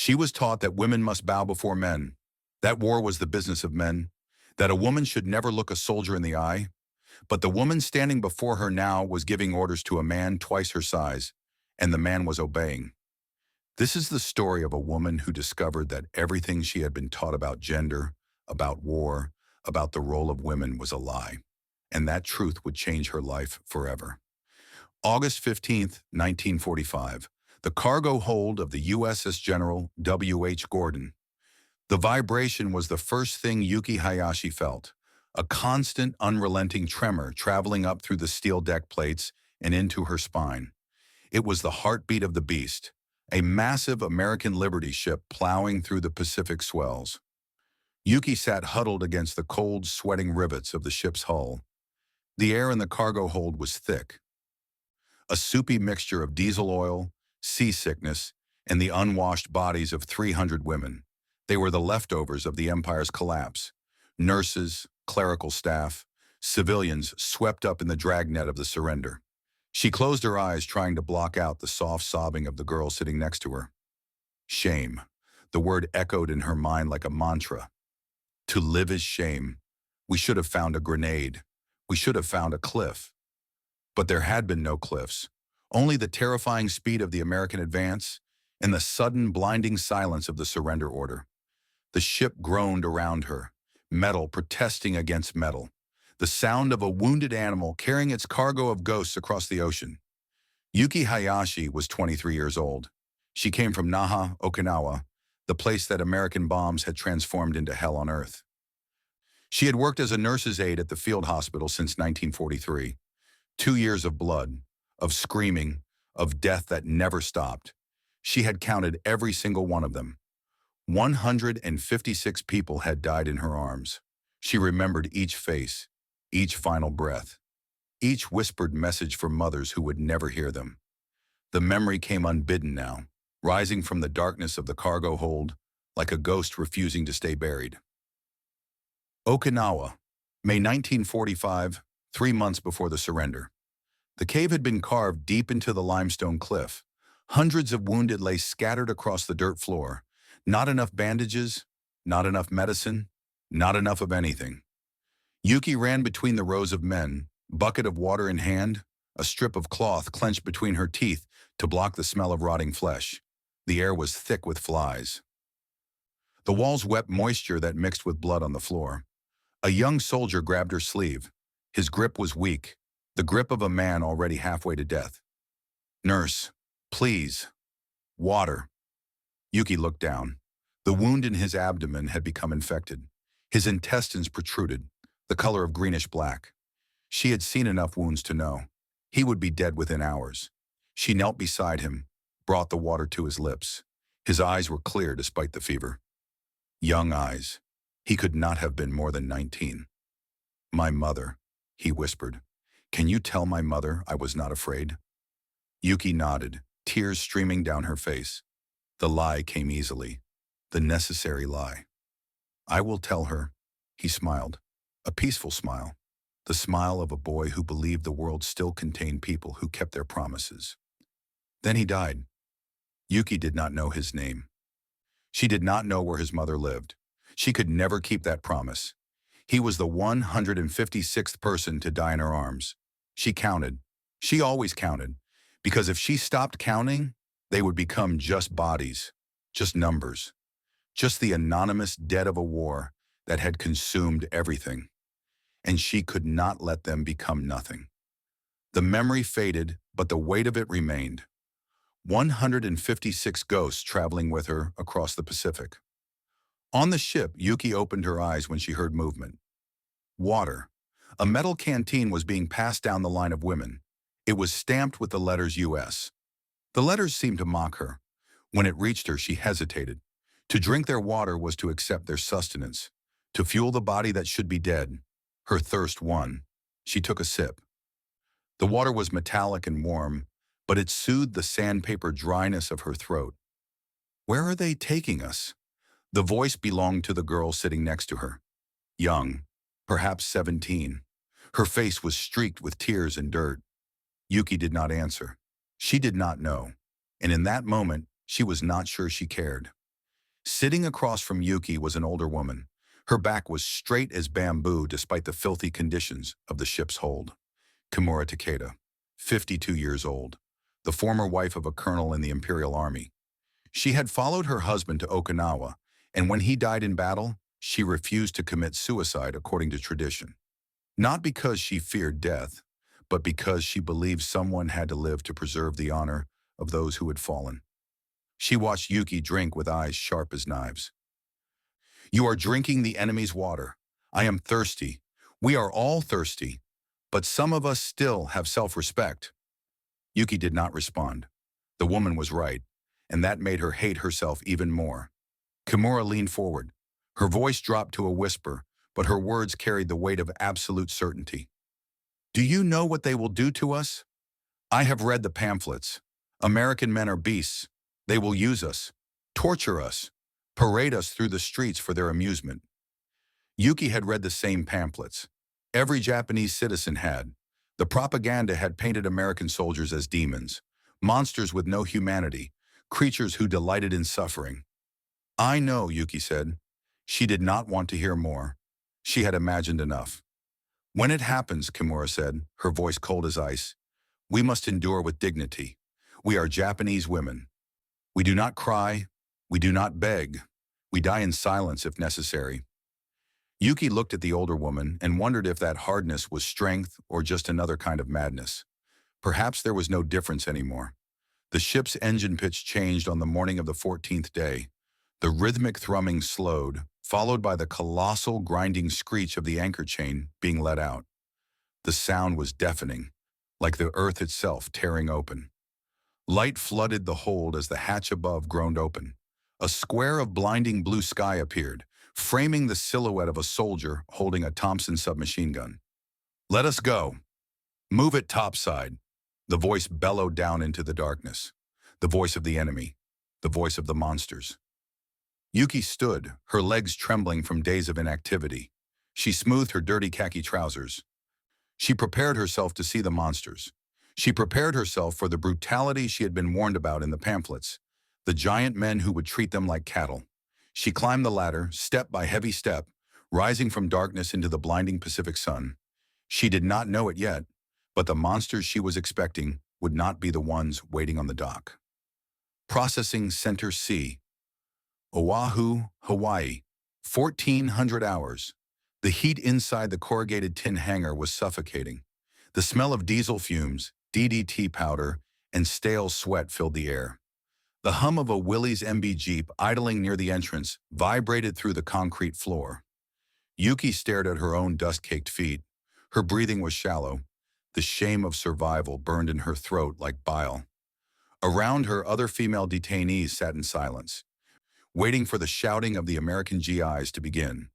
She was taught that women must bow before men, that war was the business of men, that a woman should never look a soldier in the eye. But the woman standing before her now was giving orders to a man twice her size, and the man was obeying. This is the story of a woman who discovered that everything she had been taught about gender, about war, about the role of women was a lie, and that truth would change her life forever. August 15th, 1945, the cargo hold of the USS General W.H. Gordon. The vibration was the first thing Yuki Hayashi felt, a constant, unrelenting tremor traveling up through the steel deck plates and into her spine. It was the heartbeat of the beast, a massive American Liberty ship plowing through the Pacific swells. Yuki sat huddled against the cold, sweating rivets of the ship's hull. The air in the cargo hold was thick, a soupy mixture of diesel oil, seasickness, and the unwashed bodies of 300 women. They were the leftovers of the Empire's collapse. Nurses, clerical staff, civilians swept up in the dragnet of the surrender. She closed her eyes, trying to block out the soft sobbing of the girl sitting next to her. Shame. The word echoed in her mind like a mantra. To live is shame. We should have found a grenade. We should have found a cliff. But there had been no cliffs, only the terrifying speed of the American advance and the sudden, blinding silence of the surrender order. The ship groaned around her, metal protesting against metal, the sound of a wounded animal carrying its cargo of ghosts across the ocean. Yuki Hayashi was 23 years old. She came from Naha, Okinawa, the place that American bombs had transformed into hell on earth. She had worked as a nurse's aide at the field hospital since 1943. 2 years of blood, of screaming, of death that never stopped. She had counted every single one of them. 156 people had died in her arms. She remembered each face, each final breath, each whispered message for mothers who would never hear them. The memory came unbidden now, rising from the darkness of the cargo hold, like a ghost refusing to stay buried. Okinawa, May 1945, 3 months before the surrender. The cave had been carved deep into the limestone cliff. Hundreds of wounded lay scattered across the dirt floor. Not enough bandages, not enough medicine, not enough of anything. Yuki ran between the rows of men, bucket of water in hand, a strip of cloth clenched between her teeth to block the smell of rotting flesh. The air was thick with flies. The walls wept moisture that mixed with blood on the floor. A young soldier grabbed her sleeve. His grip was weak, the grip of a man already halfway to death. "Nurse, please. Water." Yuki looked down. The wound in his abdomen had become infected. His intestines protruded, the color of greenish black. She had seen enough wounds to know. He would be dead within hours. She knelt beside him, brought the water to his lips. His eyes were clear despite the fever. Young eyes. He could not have been more than 19. "My mother," he whispered. "Can you tell my mother I was not afraid?" Yuki nodded, tears streaming down her face. The lie came easily, the necessary lie. "I will tell her," he smiled, a peaceful smile, the smile of a boy who believed the world still contained people who kept their promises. Then he died. Yuki did not know his name. She did not know where his mother lived. She could never keep that promise. He was the 156th person to die in her arms. She counted. She always counted, because if she stopped counting, they would become just bodies, just numbers, just the anonymous dead of a war that had consumed everything. And she could not let them become nothing. The memory faded, but the weight of it remained. 156 ghosts traveling with her across the Pacific. On the ship, Yuki opened her eyes when she heard movement. Water. A metal canteen was being passed down the line of women. It was stamped with the letters US. The letters seemed to mock her. When it reached her, she hesitated. To drink their water was to accept their sustenance, to fuel the body that should be dead. Her thirst won. She took a sip. The water was metallic and warm, but it soothed the sandpaper dryness of her throat. "Where are they taking us?" The voice belonged to the girl sitting next to her. Young, perhaps 17. Her face was streaked with tears and dirt. Yuki did not answer. She did not know. And in that moment, she was not sure she cared. Sitting across from Yuki was an older woman. Her back was straight as bamboo despite the filthy conditions of the ship's hold. Kimura Takeda, 52 years old, the former wife of a colonel in the Imperial Army. She had followed her husband to Okinawa, and when he died in battle, she refused to commit suicide according to tradition. Not because she feared death, but because she believed someone had to live to preserve the honor of those who had fallen. She watched Yuki drink with eyes sharp as knives. "You are drinking the enemy's water. I am thirsty. We are all thirsty. But some of us still have self-respect." Yuki did not respond. The woman was right, and that made her hate herself even more. Kimura leaned forward. Her voice dropped to a whisper, but her words carried the weight of absolute certainty. "Do you know what they will do to us? I have read the pamphlets. American men are beasts. They will use us, torture us, parade us through the streets for their amusement." Yuki had read the same pamphlets. Every Japanese citizen had. The propaganda had painted American soldiers as demons, monsters with no humanity, creatures who delighted in suffering. "I know," Yuki said. She did not want to hear more. She had imagined enough. "When it happens," Kimura said, her voice cold as ice, "we must endure with dignity. We are Japanese women. We do not cry. We do not beg. We die in silence if necessary." Yuki looked at the older woman and wondered if that hardness was strength or just another kind of madness. Perhaps there was no difference anymore. The ship's engine pitch changed on the morning of the 14th day. The rhythmic thrumming slowed, followed by the colossal grinding screech of the anchor chain being let out. The sound was deafening, like the earth itself tearing open. Light flooded the hold as the hatch above groaned open. A square of blinding blue sky appeared, framing the silhouette of a soldier holding a Thompson submachine gun. "Let us go. Move it topside." The voice bellowed down into the darkness. The voice of the enemy. The voice of the monsters. Yuki stood, her legs trembling from days of inactivity. She smoothed her dirty khaki trousers. She prepared herself to see the monsters. She prepared herself for the brutality she had been warned about in the pamphlets, the giant men who would treat them like cattle. She climbed the ladder, step by heavy step, rising from darkness into the blinding Pacific sun. She did not know it yet, but the monsters she was expecting would not be the ones waiting on the dock. Processing Center C. Oahu, Hawaii. 1,400 hours. The heat inside the corrugated tin hangar was suffocating. The smell of diesel fumes, DDT powder, and stale sweat filled the air. The hum of a Willys MB Jeep idling near the entrance vibrated through the concrete floor. Yuki stared at her own dust-caked feet. Her breathing was shallow. The shame of survival burned in her throat like bile. Around her, other female detainees sat in silence, waiting for the shouting of the American GIs to begin.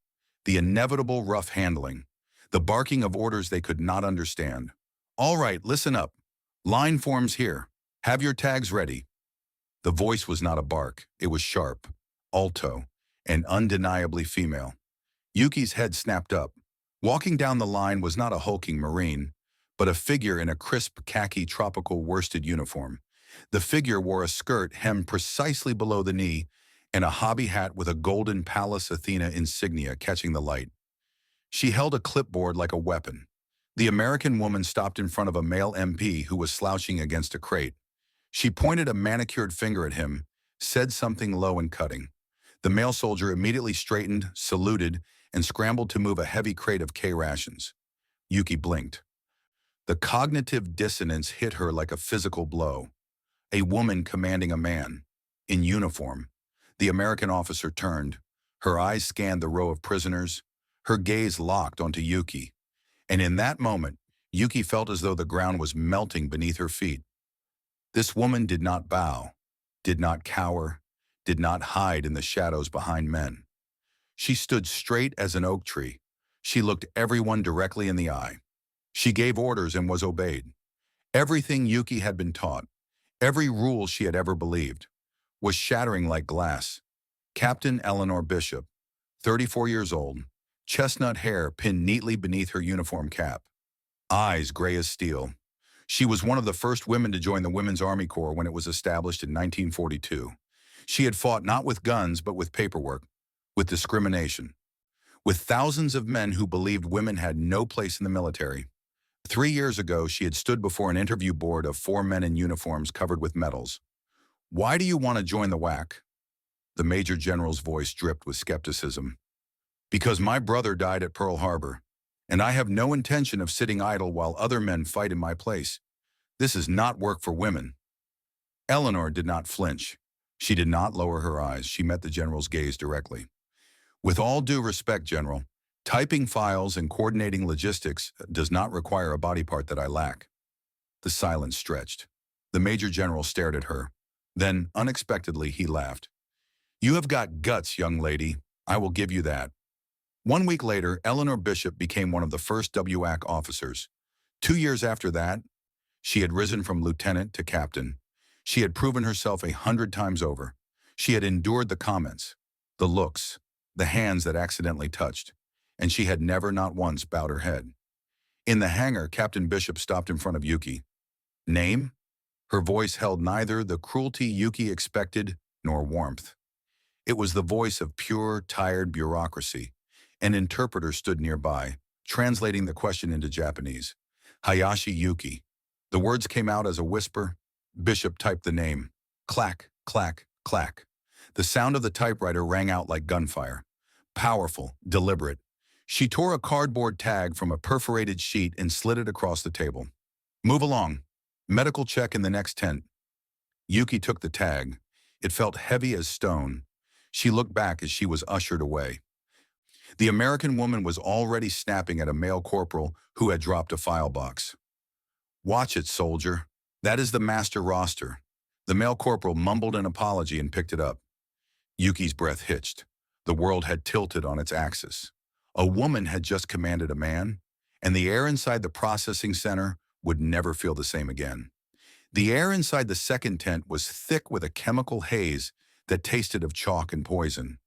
The inevitable rough handling. The barking of orders they could not understand. "All right, listen up. Line forms here. Have your tags ready." The voice was not a bark. It was sharp, alto, and undeniably female. Yuki's head snapped up. Walking down the line was not a hulking Marine, but a figure in a crisp khaki tropical worsted uniform. The figure wore a skirt hemmed precisely below the knee and a hobby hat with a golden Pallas Athena insignia catching the light. She held a clipboard like a weapon. The American woman stopped in front of a male MP who was slouching against a crate. She pointed a manicured finger at him, said something low and cutting. The male soldier immediately straightened, saluted, and scrambled to move a heavy crate of K rations. Yuki blinked. The cognitive dissonance hit her like a physical blow. A woman commanding a man. In uniform. The American officer turned. Her eyes scanned the row of prisoners. Her gaze locked onto Yuki. And in that moment, Yuki felt as though the ground was melting beneath her feet. This woman did not bow, did not cower, did not hide in the shadows behind men. She stood straight as an oak tree. She looked everyone directly in the eye. She gave orders and was obeyed. Everything Yuki had been taught, every rule she had ever believed, was shattering like glass. Captain Eleanor Bishop, 34 years old, chestnut hair pinned neatly beneath her uniform cap, eyes gray as steel. She was one of the first women to join the Women's Army Corps when it was established in 1942. She had fought not with guns but with paperwork, with discrimination, with thousands of men who believed women had no place in the military. 3 years ago, she had stood before an interview board of 4 men in uniforms covered with medals. "Why do you want to join the WAC?" The Major General's voice dripped with skepticism. "Because my brother died at Pearl Harbor, and I have no intention of sitting idle while other men fight in my place. This is not work for women." Eleanor did not flinch. She did not lower her eyes. She met the general's gaze directly. "With all due respect, General, typing files and coordinating logistics does not require a body part that I lack." The silence stretched. The Major General stared at her. Then, unexpectedly, he laughed. "You have got guts, young lady. I will give you that." 1 week later, Eleanor Bishop became one of the first WAC officers. 2 years after that, she had risen from lieutenant to captain. She had proven herself 100 times over. She had endured the comments, the looks, the hands that accidentally touched, and she had never, not once, bowed her head. In the hangar, Captain Bishop stopped in front of Yuki. "Name?" Her voice held neither the cruelty Yuki expected nor warmth. It was the voice of pure, tired bureaucracy. An interpreter stood nearby, translating the question into Japanese. "Hayashi Yuki." The words came out as a whisper. Bishop typed the name. Clack, clack, clack. The sound of the typewriter rang out like gunfire. Powerful, deliberate. She tore a cardboard tag from a perforated sheet and slid it across the table. "Move along. Medical check in the next tent." Yuki took the tag. It felt heavy as stone. She looked back as she was ushered away. The American woman was already snapping at a male corporal who had dropped a file box. "Watch it, soldier. That is the master roster." The male corporal mumbled an apology and picked it up. Yuki's breath hitched. The world had tilted on its axis. A woman had just commanded a man, and the air inside the processing center would never feel the same again. The air inside the second tent was thick with a chemical haze that tasted of chalk and poison.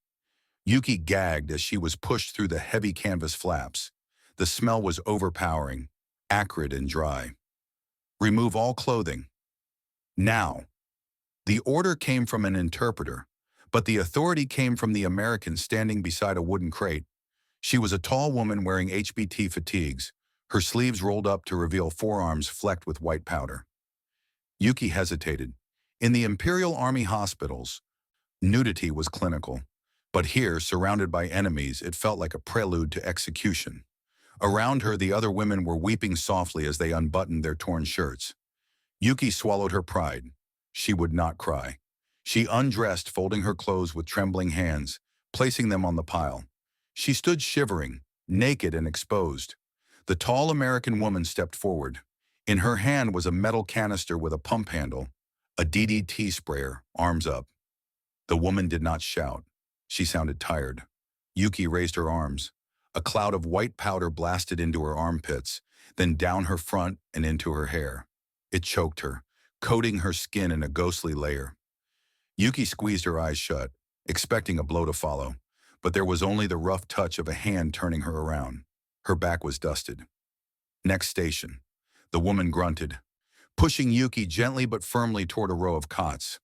Yuki gagged as she was pushed through the heavy canvas flaps. The smell was overpowering, acrid and dry. "Remove all clothing. Now." The order came from an interpreter, but the authority came from the American standing beside a wooden crate. She was a tall woman wearing HBT fatigues, her sleeves rolled up to reveal forearms flecked with white powder. Yuki hesitated. In the Imperial Army hospitals, nudity was clinical, but here, surrounded by enemies, it felt like a prelude to execution. Around her, the other women were weeping softly as they unbuttoned their torn shirts. Yuki swallowed her pride. She would not cry. She undressed, folding her clothes with trembling hands, placing them on the pile. She stood shivering, naked and exposed. The tall American woman stepped forward. In her hand was a metal canister with a pump handle, a DDT sprayer, arms up. The woman did not shout. She sounded tired. Yuki raised her arms. A cloud of white powder blasted into her armpits, then down her front and into her hair. It choked her, coating her skin in a ghostly layer. Yuki squeezed her eyes shut, expecting a blow to follow, but there was only the rough touch of a hand turning her around. Her back was dusted. "Next station." The woman grunted, pushing Yuki gently but firmly toward a row of cots.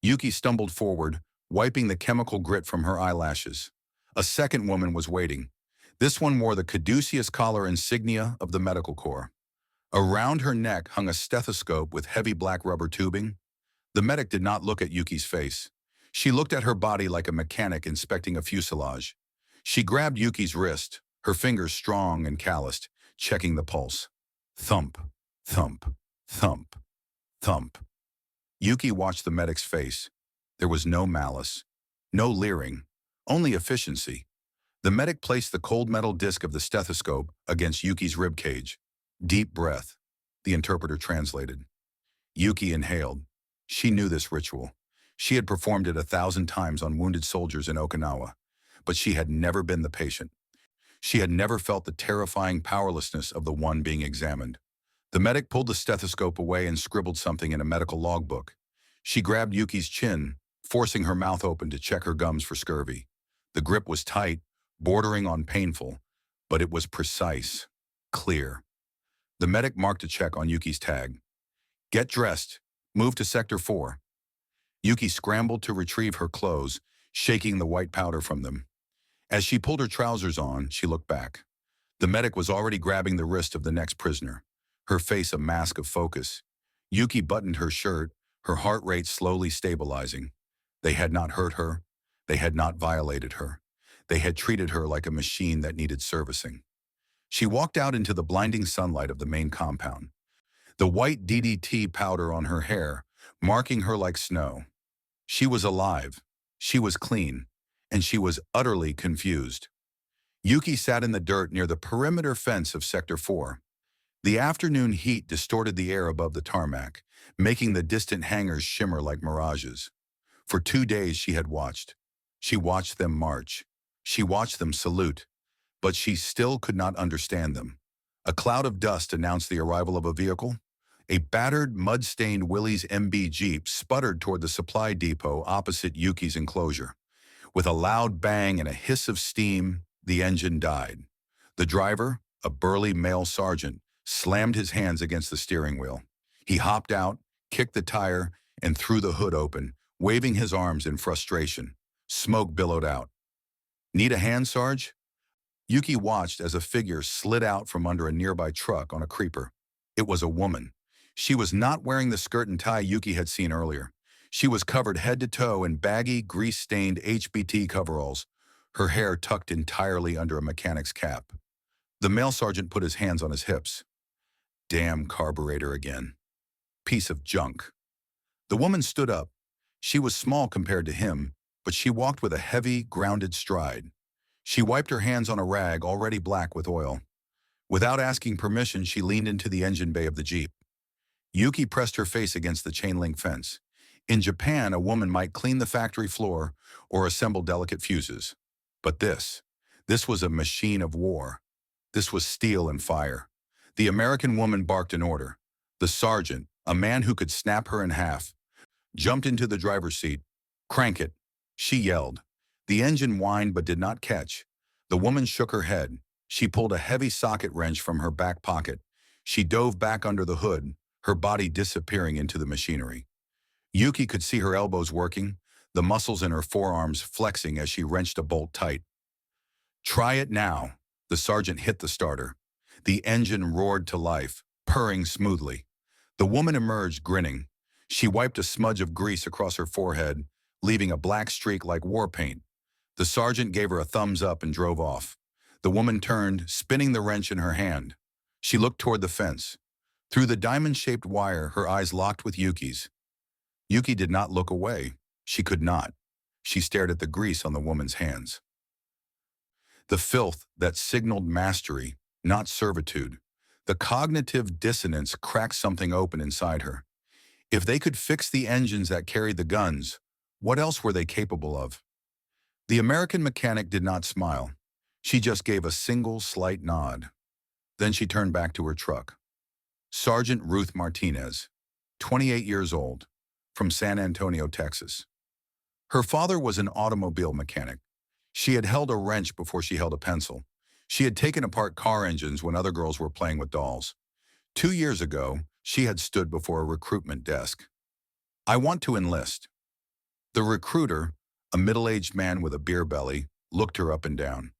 Yuki stumbled forward, wiping the chemical grit from her eyelashes. A second woman was waiting. This one wore the caduceus collar insignia of the medical corps. Around her neck hung a stethoscope with heavy black rubber tubing. The medic did not look at Yuki's face. She looked at her body like a mechanic inspecting a fuselage. She grabbed Yuki's wrist, her fingers strong and calloused, checking the pulse. Thump, thump, thump, thump. Yuki watched the medic's face. There was no malice, no leering, only efficiency. The medic placed the cold metal disc of the stethoscope against Yuki's ribcage. "Deep breath," the interpreter translated. Yuki inhaled. She knew this ritual. She had performed it 1,000 times on wounded soldiers in Okinawa, but she had never been the patient. She had never felt the terrifying powerlessness of the one being examined. The medic pulled the stethoscope away and scribbled something in a medical logbook. She grabbed Yuki's chin, forcing her mouth open to check her gums for scurvy. The grip was tight, bordering on painful, but it was precise, clear. The medic marked a check on Yuki's tag. "Get dressed. Move to Sector 4. Yuki scrambled to retrieve her clothes, shaking the white powder from them. As she pulled her trousers on, she looked back. The medic was already grabbing the wrist of the next prisoner, her face a mask of focus. Yuki buttoned her shirt, her heart rate slowly stabilizing. They had not hurt her. They had not violated her. They had treated her like a machine that needed servicing. She walked out into the blinding sunlight of the main compound, the white DDT powder on her hair, marking her like snow. She was alive. She was clean. And she was utterly confused. Yuki sat in the dirt near the perimeter fence of Sector 4. The afternoon heat distorted the air above the tarmac, making the distant hangars shimmer like mirages. For 2 days she had watched. She watched them march. She watched them salute. But she still could not understand them. A cloud of dust announced the arrival of a vehicle. A battered, mud-stained Willys MB Jeep sputtered toward the supply depot opposite Yuki's enclosure. With a loud bang and a hiss of steam, the engine died. The driver, a burly male sergeant, slammed his hands against the steering wheel. He hopped out, kicked the tire, and threw the hood open, waving his arms in frustration. Smoke billowed out. "Need a hand, Sarge?" Yuki watched as a figure slid out from under a nearby truck on a creeper. It was a woman. She was not wearing the skirt and tie Yuki had seen earlier. She was covered head to toe in baggy, grease-stained HBT coveralls, her hair tucked entirely under a mechanic's cap. The male sergeant put his hands on his hips. Damn carburetor again. Piece of junk. The woman stood up. She was small compared to him, but she walked with a heavy, grounded stride. She wiped her hands on a rag already black with oil. Without asking permission, she leaned into the engine bay of the Jeep. Yuki pressed her face against the chain-link fence. In Japan, a woman might clean the factory floor or assemble delicate fuses. But this was a machine of war. This was steel and fire. The American woman barked an order. The sergeant, a man who could snap her in half, jumped into the driver's seat. "Crank it," she yelled. The engine whined but did not catch. The woman shook her head. She pulled a heavy socket wrench from her back pocket. She dove back under the hood, her body disappearing into the machinery. Yuki could see her elbows working, the muscles in her forearms flexing as she wrenched a bolt tight. "Try it now." The sergeant hit the starter. The engine roared to life, purring smoothly. The woman emerged, grinning. She wiped a smudge of grease across her forehead, leaving a black streak like war paint. The sergeant gave her a thumbs up and drove off. The woman turned, spinning the wrench in her hand. She looked toward the fence. Through the diamond-shaped wire, her eyes locked with Yuki's. Yuki did not look away. She could not. She stared at the grease on the woman's hands. The filth that signaled mastery, not servitude. The cognitive dissonance cracked something open inside her. If they could fix the engines that carried the guns, what else were they capable of? The American mechanic did not smile. She just gave a single slight nod. Then she turned back to her truck. Sergeant Ruth Martinez, 28 years old, from San Antonio, Texas. Her father was an automobile mechanic. She had held a wrench before she held a pencil. She had taken apart car engines when other girls were playing with dolls. 2 years ago, she had stood before a recruitment desk. "I want to enlist." The recruiter, a middle-aged man with a beer belly, looked her up and down.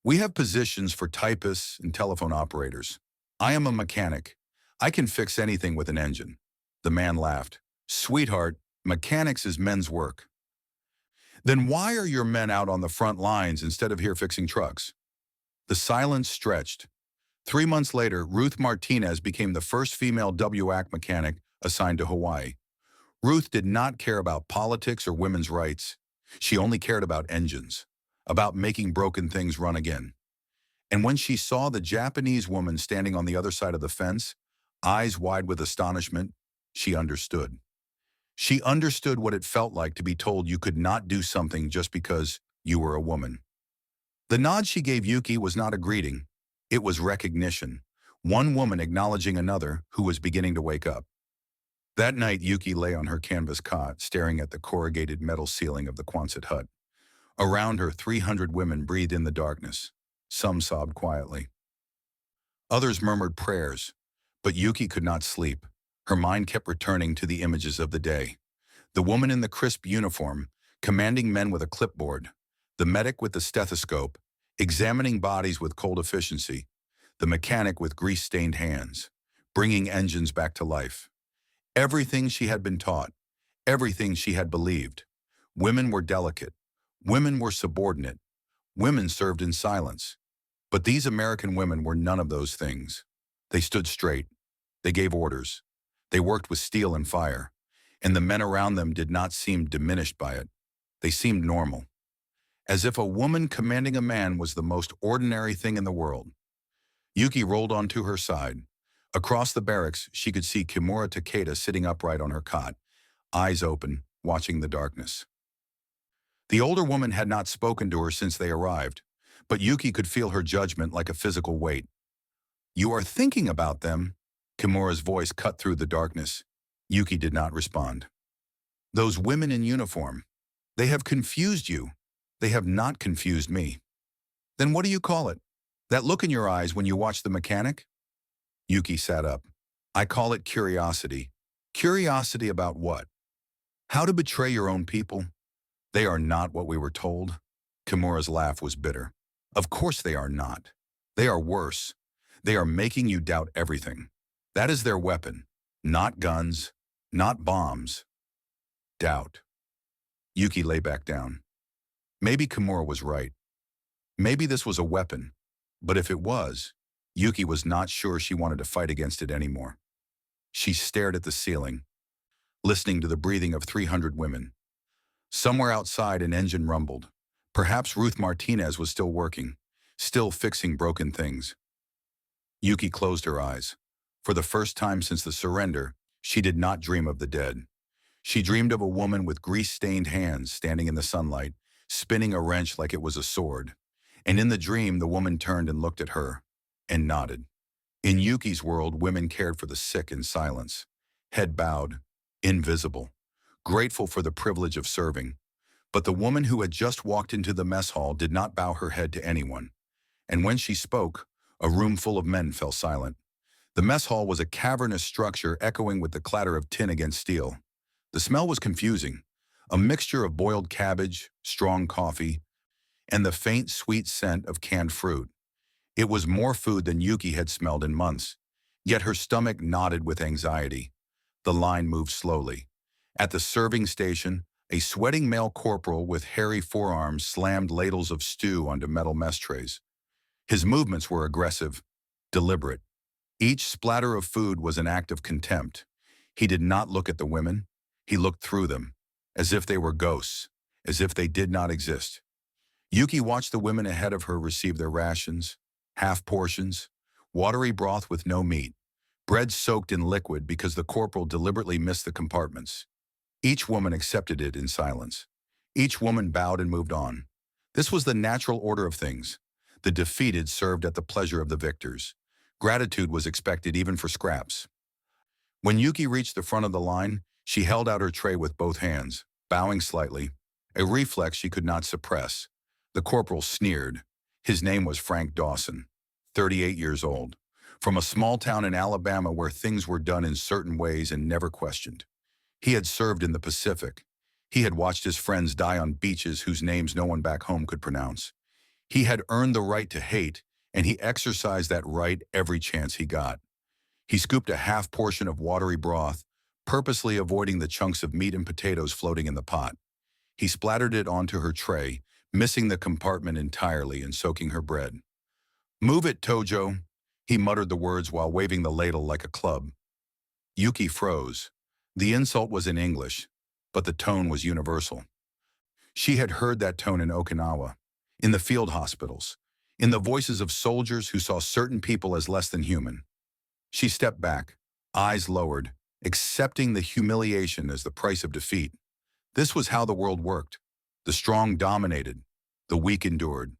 "We have positions for typists and telephone operators. I am a mechanic. I can fix anything with an engine." The man laughed. "Sweetheart, mechanics is men's work." "Then why are your men out on the front lines instead of here fixing trucks?" The silence stretched. 3 months later, Ruth Martinez became the first female WAC mechanic assigned to Hawaii. Ruth did not care about politics or women's rights. She only cared about engines, about making broken things run again. And when she saw the Japanese woman standing on the other side of the fence, eyes wide with astonishment, she understood. She understood what it felt like to be told you could not do something just because you were a woman. The nod she gave Yuki was not a greeting. It was recognition. One woman acknowledging another who was beginning to wake up. That night, Yuki lay on her canvas cot, staring at the corrugated metal ceiling of the Quonset hut. Around her, 300 women breathed in the darkness. Some sobbed quietly. Others murmured prayers, but Yuki could not sleep. Her mind kept returning to the images of the day. The woman in the crisp uniform, commanding men with a clipboard. The medic with the stethoscope, examining bodies with cold efficiency. The mechanic with grease-stained hands, bringing engines back to life. Everything she had been taught, everything she had believed. Women were delicate. Women were subordinate. Women served in silence. But these American women were none of those things. They stood straight. They gave orders. They worked with steel and fire. And the men around them did not seem diminished by it. They seemed normal. As if a woman commanding a man was the most ordinary thing in the world. Yuki rolled onto her side. Across the barracks, she could see Kimura Takeda sitting upright on her cot, eyes open, watching the darkness. The older woman had not spoken to her since they arrived, but Yuki could feel her judgment like a physical weight. "You are thinking about them?" Kimura's voice cut through the darkness. Yuki did not respond. "Those women in uniform, they have confused you. They have not confused me." "Then what do you call it? That look in your eyes when you watch the mechanic?" Yuki sat up. "I call it curiosity." "Curiosity about what?" "How to betray your own people." "They are not what we were told." Kimura's laugh was bitter. "Of course they are not. They are worse. They are making you doubt everything. That is their weapon. Not guns, not bombs. Doubt." Yuki lay back down. Maybe Kimura was right. Maybe this was a weapon. But if it was, Yuki was not sure she wanted to fight against it anymore. She stared at the ceiling, listening to the breathing of 300 women. Somewhere outside, an engine rumbled. Perhaps Ruth Martinez was still working, still fixing broken things. Yuki closed her eyes. For the first time since the surrender, she did not dream of the dead. She dreamed of a woman with grease-stained hands standing in the sunlight, spinning a wrench like it was a sword. And in the dream, the woman turned and looked at her, and nodded. In Yuki's world, women cared for the sick in silence, head bowed, invisible, grateful for the privilege of serving. But the woman who had just walked into the mess hall did not bow her head to anyone. And when she spoke, a room full of men fell silent. The mess hall was a cavernous structure echoing with the clatter of tin against steel. The smell was confusing, a mixture of boiled cabbage, strong coffee, and the faint, sweet scent of canned fruit. It was more food than Yuki had smelled in months, yet her stomach knotted with anxiety. The line moved slowly. At the serving station, a sweating male corporal with hairy forearms slammed ladles of stew onto metal mess trays. His movements were aggressive, deliberate. Each splatter of food was an act of contempt. He did not look at the women. He looked through them, as if they were ghosts, as if they did not exist. Yuki watched the women ahead of her receive their rations, half portions, watery broth with no meat, bread soaked in liquid because the corporal deliberately missed the compartments. Each woman accepted it in silence. Each woman bowed and moved on. This was the natural order of things. The defeated served at the pleasure of the victors. Gratitude was expected even for scraps. When Yuki reached the front of the line, she held out her tray with both hands, bowing slightly, a reflex she could not suppress. The corporal sneered. His name was Frank Dawson, 38 years old, from a small town in Alabama where things were done in certain ways and never questioned. He had served in the Pacific. He had watched his friends die on beaches whose names no one back home could pronounce. He had earned the right to hate, and he exercised that right every chance he got. He scooped a half portion of watery broth, purposely avoiding the chunks of meat and potatoes floating in the pot. He splattered it onto her tray, missing the compartment entirely and soaking her bread. "Move it, Tojo," he muttered the words while waving the ladle like a club. Yuki froze. The insult was in English, but the tone was universal. She had heard that tone in Okinawa, in the field hospitals, in the voices of soldiers who saw certain people as less than human. She stepped back, eyes lowered, accepting the humiliation as the price of defeat. This was how the world worked. The strong dominated, the weak endured.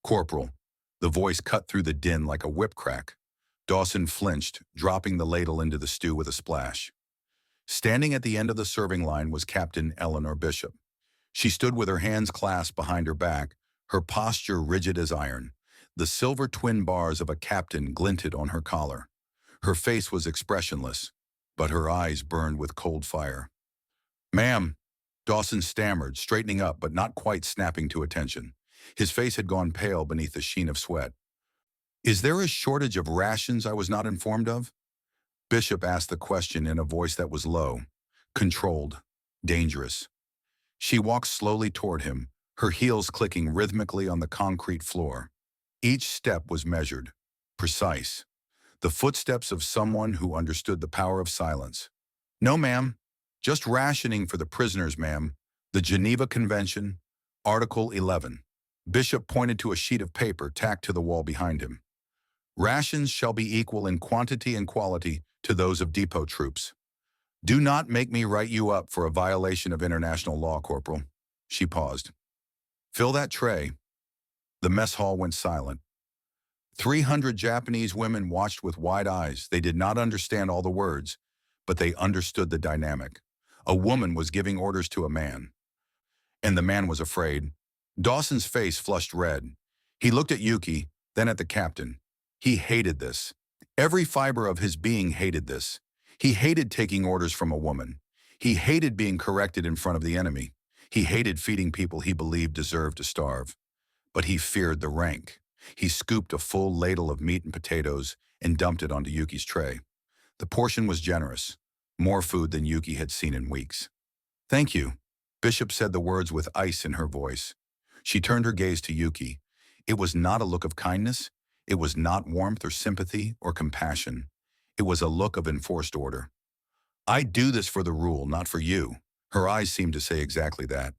"Corporal," the voice cut through the din like a whip crack. Dawson flinched, dropping the ladle into the stew with a splash. Standing at the end of the serving line was Captain Eleanor Bishop. She stood with her hands clasped behind her back, her posture rigid as iron. The silver twin bars of a captain glinted on her collar. Her face was expressionless, but her eyes burned with cold fire. Ma'am, Dawson stammered, straightening up but not quite snapping to attention. His face had gone pale beneath the sheen of sweat. Is there a shortage of rations I was not informed of? Bishop asked the question in a voice that was low, controlled, dangerous. She walked slowly toward him, her heels clicking rhythmically on the concrete floor. Each step was measured, precise, the footsteps of someone who understood the power of silence. No, ma'am. Just rationing for the prisoners, ma'am. The Geneva Convention, Article 11. Bishop pointed to a sheet of paper tacked to the wall behind him. Rations shall be equal in quantity and quality to those of depot troops. Do not make me write you up for a violation of international law, Corporal. She paused. Fill that tray. The mess hall went silent. 300 Japanese women watched with wide eyes. They did not understand all the words, but they understood the dynamic. A woman was giving orders to a man. And the man was afraid. Dawson's face flushed red. He looked at Yuki, then at the captain. He hated this. Every fiber of his being hated this. He hated taking orders from a woman. He hated being corrected in front of the enemy. He hated feeding people he believed deserved to starve. But he feared the rank. He scooped a full ladle of meat and potatoes and dumped it onto Yuki's tray. The portion was generous, more food than Yuki had seen in weeks. Thank you. Bishop said the words with ice in her voice. She turned her gaze to Yuki. It was not a look of kindness. It was not warmth or sympathy or compassion. It was a look of enforced order. I do this for the rule, not for you. Her eyes seemed to say exactly that.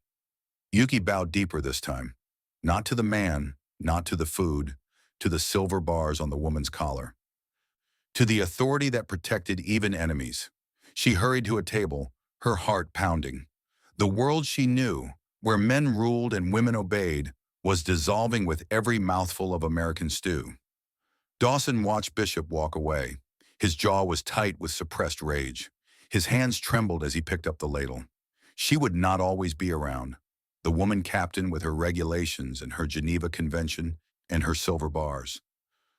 Yuki bowed deeper this time. Not to the man, not to the food, to the silver bars on the woman's collar. To the authority that protected even enemies. She hurried to a table, her heart pounding. The world she knew, where men ruled and women obeyed, was dissolving with every mouthful of American stew. Dawson watched Bishop walk away. His jaw was tight with suppressed rage. His hands trembled as he picked up the ladle. She would not always be around. The woman captain with her regulations and her Geneva Convention and her silver bars.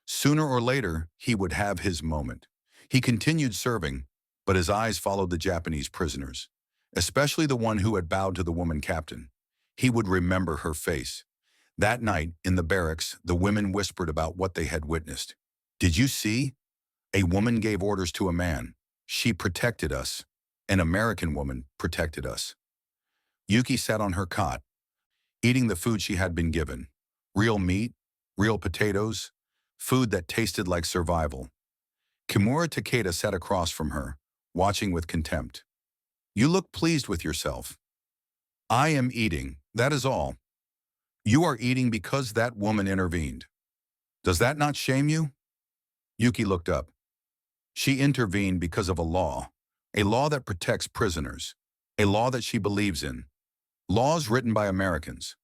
Sooner or later, he would have his moment. He continued serving, but his eyes followed the Japanese prisoners, especially the one who had bowed to the woman captain. He would remember her face. That night, in the barracks, the women whispered about what they had witnessed. Did you see? A woman gave orders to a man. She protected us. An American woman protected us. Yuki sat on her cot, eating the food she had been given. Real meat, real potatoes, food that tasted like survival. Kimura Takeda sat across from her, watching with contempt. You look pleased with yourself. I am eating, that is all. You are eating because that woman intervened. Does that not shame you? Yuki looked up. She intervened because of a law that protects prisoners, a law that she believes in. Laws written by Americans.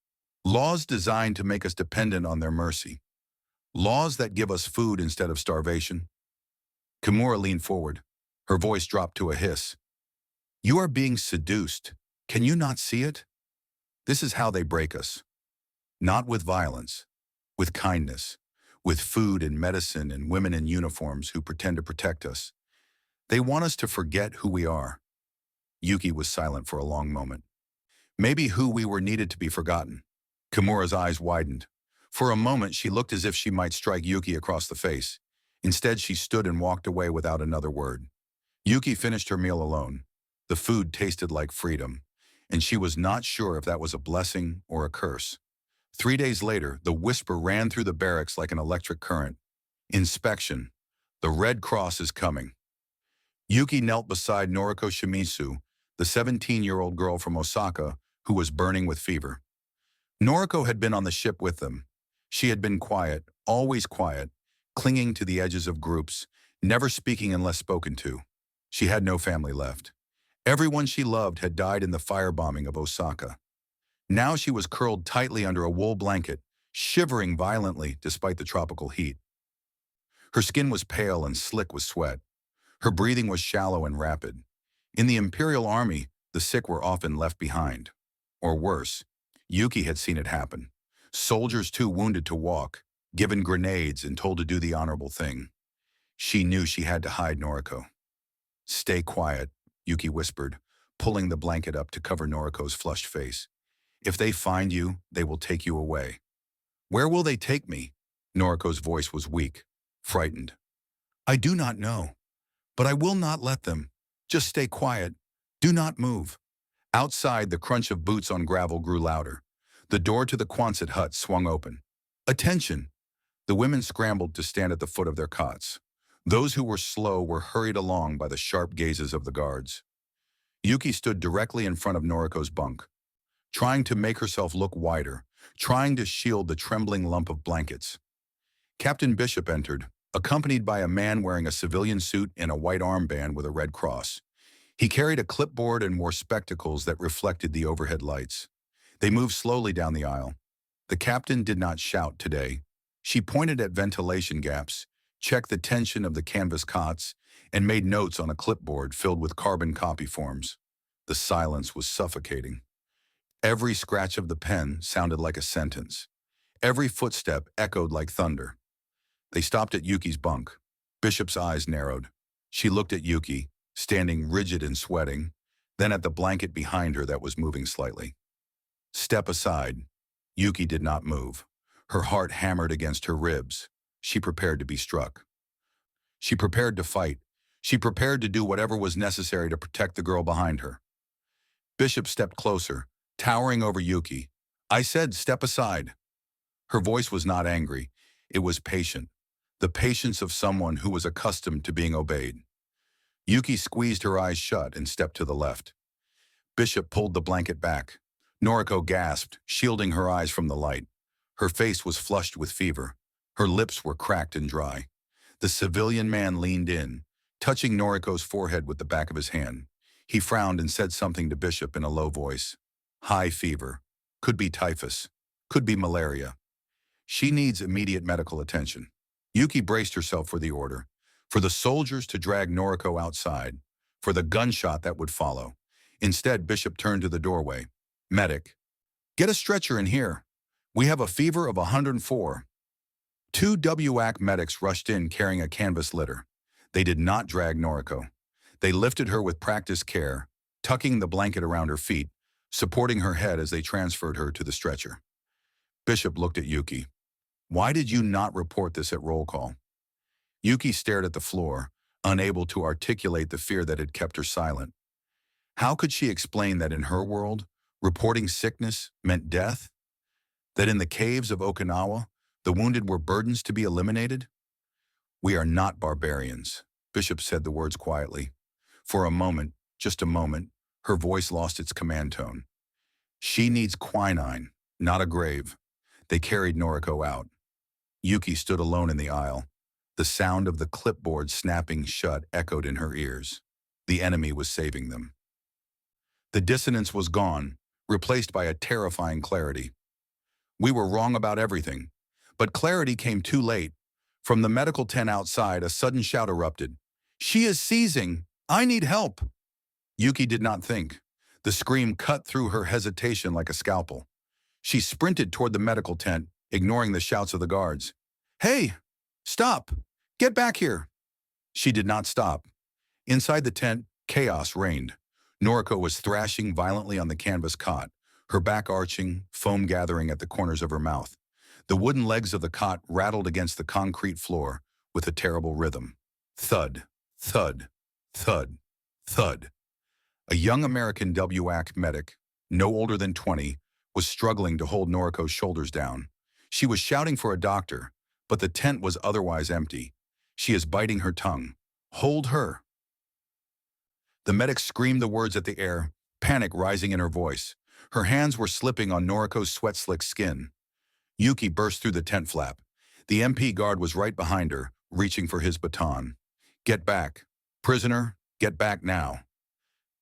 Laws designed to make us dependent on their mercy. Laws that give us food instead of starvation. Kimura leaned forward. Her voice dropped to a hiss. You are being seduced. Can you not see it? This is how they break us. Not with violence, with kindness, with food and medicine and women in uniforms who pretend to protect us. They want us to forget who we are. Yuki was silent for a long moment. Maybe who we were needed to be forgotten. Kimura's eyes widened. For a moment, she looked as if she might strike Yuki across the face. Instead, she stood and walked away without another word. Yuki finished her meal alone. The food tasted like freedom, and she was not sure if that was a blessing or a curse. 3 days later, the whisper ran through the barracks like an electric current. Inspection. The Red Cross is coming. Yuki knelt beside Noriko Shimizu, the 17-year-old girl from Osaka who was burning with fever. Noriko had been on the ship with them. She had been quiet, always quiet, clinging to the edges of groups, never speaking unless spoken to. She had no family left. Everyone she loved had died in the firebombing of Osaka. Now she was curled tightly under a wool blanket, shivering violently despite the tropical heat. Her skin was pale and slick with sweat. Her breathing was shallow and rapid. In the Imperial Army, the sick were often left behind. Or worse, Yuki had seen it happen. Soldiers too wounded to walk, given grenades and told to do the honorable thing. She knew she had to hide Noriko. Stay quiet, Yuki whispered, pulling the blanket up to cover Noriko's flushed face. "If they find you, they will take you away." "Where will they take me?" Noriko's voice was weak, frightened. "I do not know, but I will not let them. Just stay quiet. Do not move." Outside, the crunch of boots on gravel grew louder. The door to the Quonset hut swung open. "Attention!" The women scrambled to stand at the foot of their cots. Those who were slow were hurried along by the sharp gazes of the guards. Yuki stood directly in front of Noriko's bunk, trying to make herself look wider, trying to shield the trembling lump of blankets. Captain Bishop entered, accompanied by a man wearing a civilian suit and a white armband with a red cross. He carried a clipboard and wore spectacles that reflected the overhead lights. They moved slowly down the aisle. The captain did not shout today. She pointed at ventilation gaps, checked the tension of the canvas cots, and made notes on a clipboard filled with carbon copy forms. The silence was suffocating. Every scratch of the pen sounded like a sentence. Every footstep echoed like thunder. They stopped at Yuki's bunk. Bishop's eyes narrowed. She looked at Yuki, standing rigid and sweating, then at the blanket behind her that was moving slightly. "Step aside." Yuki did not move. Her heart hammered against her ribs. She prepared to be struck. She prepared to fight. She prepared to do whatever was necessary to protect the girl behind her. Bishop stepped closer, towering over Yuki. "I said, step aside." Her voice was not angry. It was patient. The patience of someone who was accustomed to being obeyed. Yuki squeezed her eyes shut and stepped to the left. Bishop pulled the blanket back. Noriko gasped, shielding her eyes from the light. Her face was flushed with fever. Her lips were cracked and dry. The civilian man leaned in, touching Noriko's forehead with the back of his hand. He frowned and said something to Bishop in a low voice. "High fever. Could be typhus. Could be malaria. She needs immediate medical attention." Yuki braced herself for the order, for the soldiers to drag Noriko outside, for the gunshot that would follow. Instead, Bishop turned to the doorway. "Medic, get a stretcher in here. We have a fever of 104. Two WAC medics rushed in carrying a canvas litter. They did not drag Noriko. They lifted her with practiced care, tucking the blanket around her feet, supporting her head as they transferred her to the stretcher. Bishop looked at Yuki. "Why did you not report this at roll call?" Yuki stared at the floor, unable to articulate the fear that had kept her silent. How could she explain that in her world, reporting sickness meant death? That in the caves of Okinawa, the wounded were burdens to be eliminated? "We are not barbarians," Bishop said the words quietly. For a moment, just a moment, her voice lost its command tone. "She needs quinine, not a grave." They carried Noriko out. Yuki stood alone in the aisle. The sound of the clipboard snapping shut echoed in her ears. The enemy was saving them. The dissonance was gone, replaced by a terrifying clarity. We were wrong about everything. But clarity came too late. From the medical tent outside, a sudden shout erupted. "She is seizing! I need help!" Yuki did not think. The scream cut through her hesitation like a scalpel. She sprinted toward the medical tent, ignoring the shouts of the guards. "Hey! Stop! Get back here!" She did not stop. Inside the tent, chaos reigned. Noriko was thrashing violently on the canvas cot, her back arching, foam gathering at the corners of her mouth. The wooden legs of the cot rattled against the concrete floor with a terrible rhythm. Thud, thud, thud, thud. A young American WAC medic, no older than 20, was struggling to hold Noriko's shoulders down. She was shouting for a doctor, but the tent was otherwise empty. "She is biting her tongue. Hold her." The medic screamed the words at the air, panic rising in her voice. Her hands were slipping on Noriko's sweat-slicked skin. Yuki burst through the tent flap. The MP guard was right behind her, reaching for his baton. "Get back. Prisoner, get back now."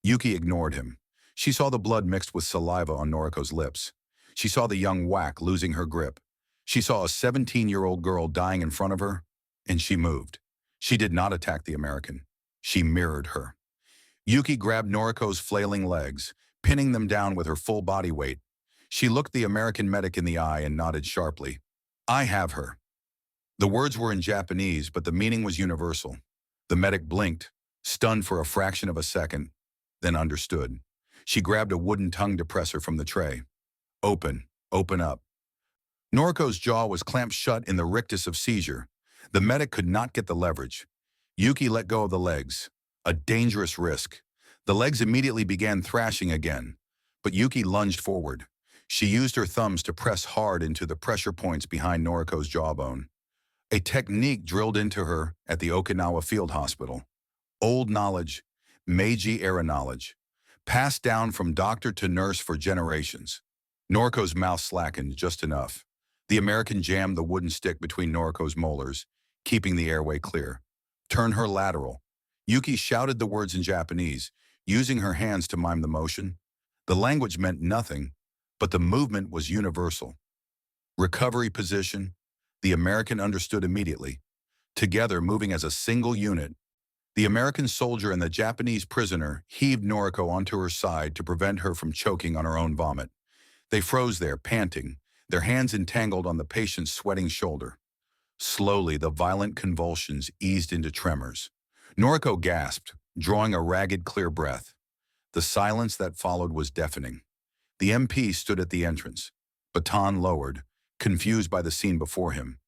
Yuki ignored him. She saw the blood mixed with saliva on Noriko's lips. She saw the young WAC losing her grip. She saw a 17-year-old girl dying in front of her, and she moved. She did not attack the American. She mirrored her. Yuki grabbed Noriko's flailing legs, pinning them down with her full body weight. She looked the American medic in the eye and nodded sharply. "I have her." The words were in Japanese, but the meaning was universal. The medic blinked, stunned for a fraction of a second, then understood. She grabbed a wooden tongue depressor from the tray. Open, open up. Noriko's jaw was clamped shut in the rictus of seizure. The medic could not get the leverage. Yuki let go of the legs. A dangerous risk. The legs immediately began thrashing again, but Yuki lunged forward. She used her thumbs to press hard into the pressure points behind Noriko's jawbone. A technique drilled into her at the Okinawa Field Hospital. Old knowledge, Meiji-era knowledge, passed down from doctor to nurse for generations. Noriko's mouth slackened just enough. The American jammed the wooden stick between Noriko's molars, keeping the airway clear. Turn her lateral. Yuki shouted the words in Japanese, using her hands to mime the motion. The language meant nothing, but the movement was universal. Recovery position. The American understood immediately. Together, moving as a single unit, the American soldier and the Japanese prisoner heaved Noriko onto her side to prevent her from choking on her own vomit. They froze there, panting, their hands entangled on the patient's sweating shoulder. Slowly, the violent convulsions eased into tremors. Noriko gasped, drawing a ragged, clear breath. The silence that followed was deafening. The MP stood at the entrance, baton lowered, confused by the scene before him.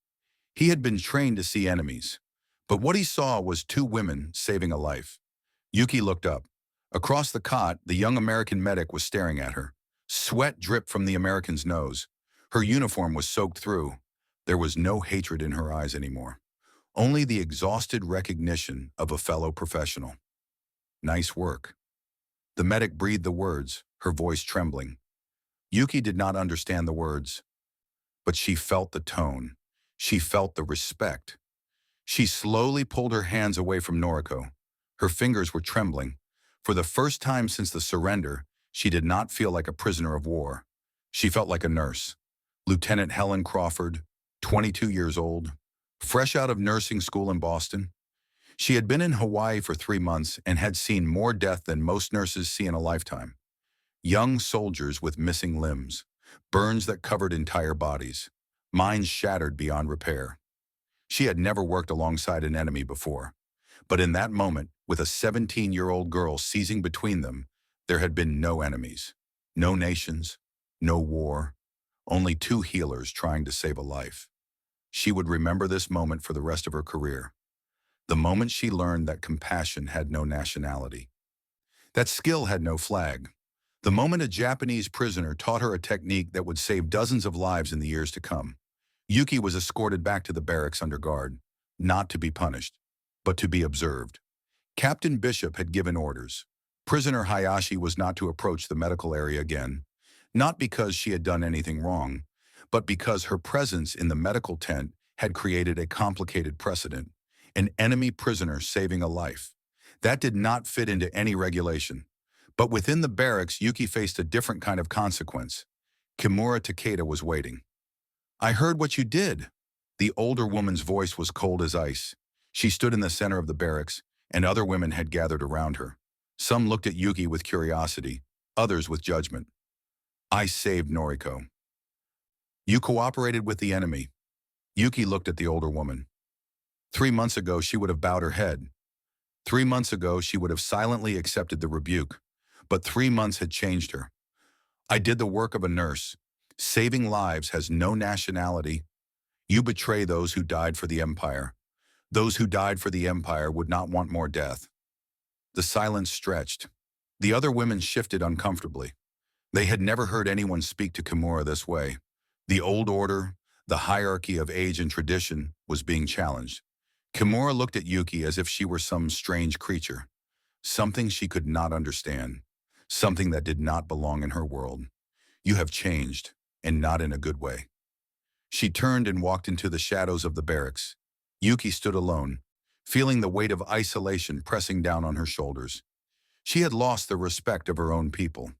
He had been trained to see enemies, but what he saw was two women saving a life. Yuki looked up. Across the cot, the young American medic was staring at her. Sweat dripped from the American's nose. Her uniform was soaked through. There was no hatred in her eyes anymore. Only the exhausted recognition of a fellow professional. Nice work. The medic breathed the words, her voice trembling. Yuki did not understand the words, but she felt the tone. She felt the respect. She slowly pulled her hands away from Noriko. Her fingers were trembling. For the first time since the surrender, she did not feel like a prisoner of war. She felt like a nurse. Lieutenant Helen Crawford, 22 years old, fresh out of nursing school in Boston. She had been in Hawaii for 3 months and had seen more death than most nurses see in a lifetime. Young soldiers with missing limbs, burns that covered entire bodies, minds shattered beyond repair. She had never worked alongside an enemy before, but in that moment, with a 17-year-old girl seizing between them, there had been no enemies, no nations, no war, only two healers trying to save a life. She would remember this moment for the rest of her career. The moment she learned that compassion had no nationality, that skill had no flag. The moment a Japanese prisoner taught her a technique that would save dozens of lives in the years to come. Yuki was escorted back to the barracks under guard, not to be punished, but to be observed. Captain Bishop had given orders. Prisoner Hayashi was not to approach the medical area again, not because she had done anything wrong, but because her presence in the medical tent had created a complicated precedent, an enemy prisoner saving a life. That did not fit into any regulation. But within the barracks, Yuki faced a different kind of consequence. Kimura Takeda was waiting. "I heard what you did." The older woman's voice was cold as ice. She stood in the center of the barracks, and other women had gathered around her. Some looked at Yuki with curiosity, others with judgment. "I saved Noriko." "You cooperated with the enemy." Yuki looked at the older woman. 3 months ago, she would have bowed her head. 3 months ago, she would have silently accepted the rebuke. But 3 months had changed her. "I did the work of a nurse. Saving lives has no nationality. You betray those who died for the empire. Those who died for the empire would not want more death." The silence stretched. The other women shifted uncomfortably. They had never heard anyone speak to Kimura this way. The old order, the hierarchy of age and tradition, was being challenged. Kimura looked at Yuki as if she were some strange creature, something she could not understand, something that did not belong in her world. "You have changed, and not in a good way." She turned and walked into the shadows of the barracks. Yuki stood alone, feeling the weight of isolation pressing down on her shoulders. She had lost the respect of her own people.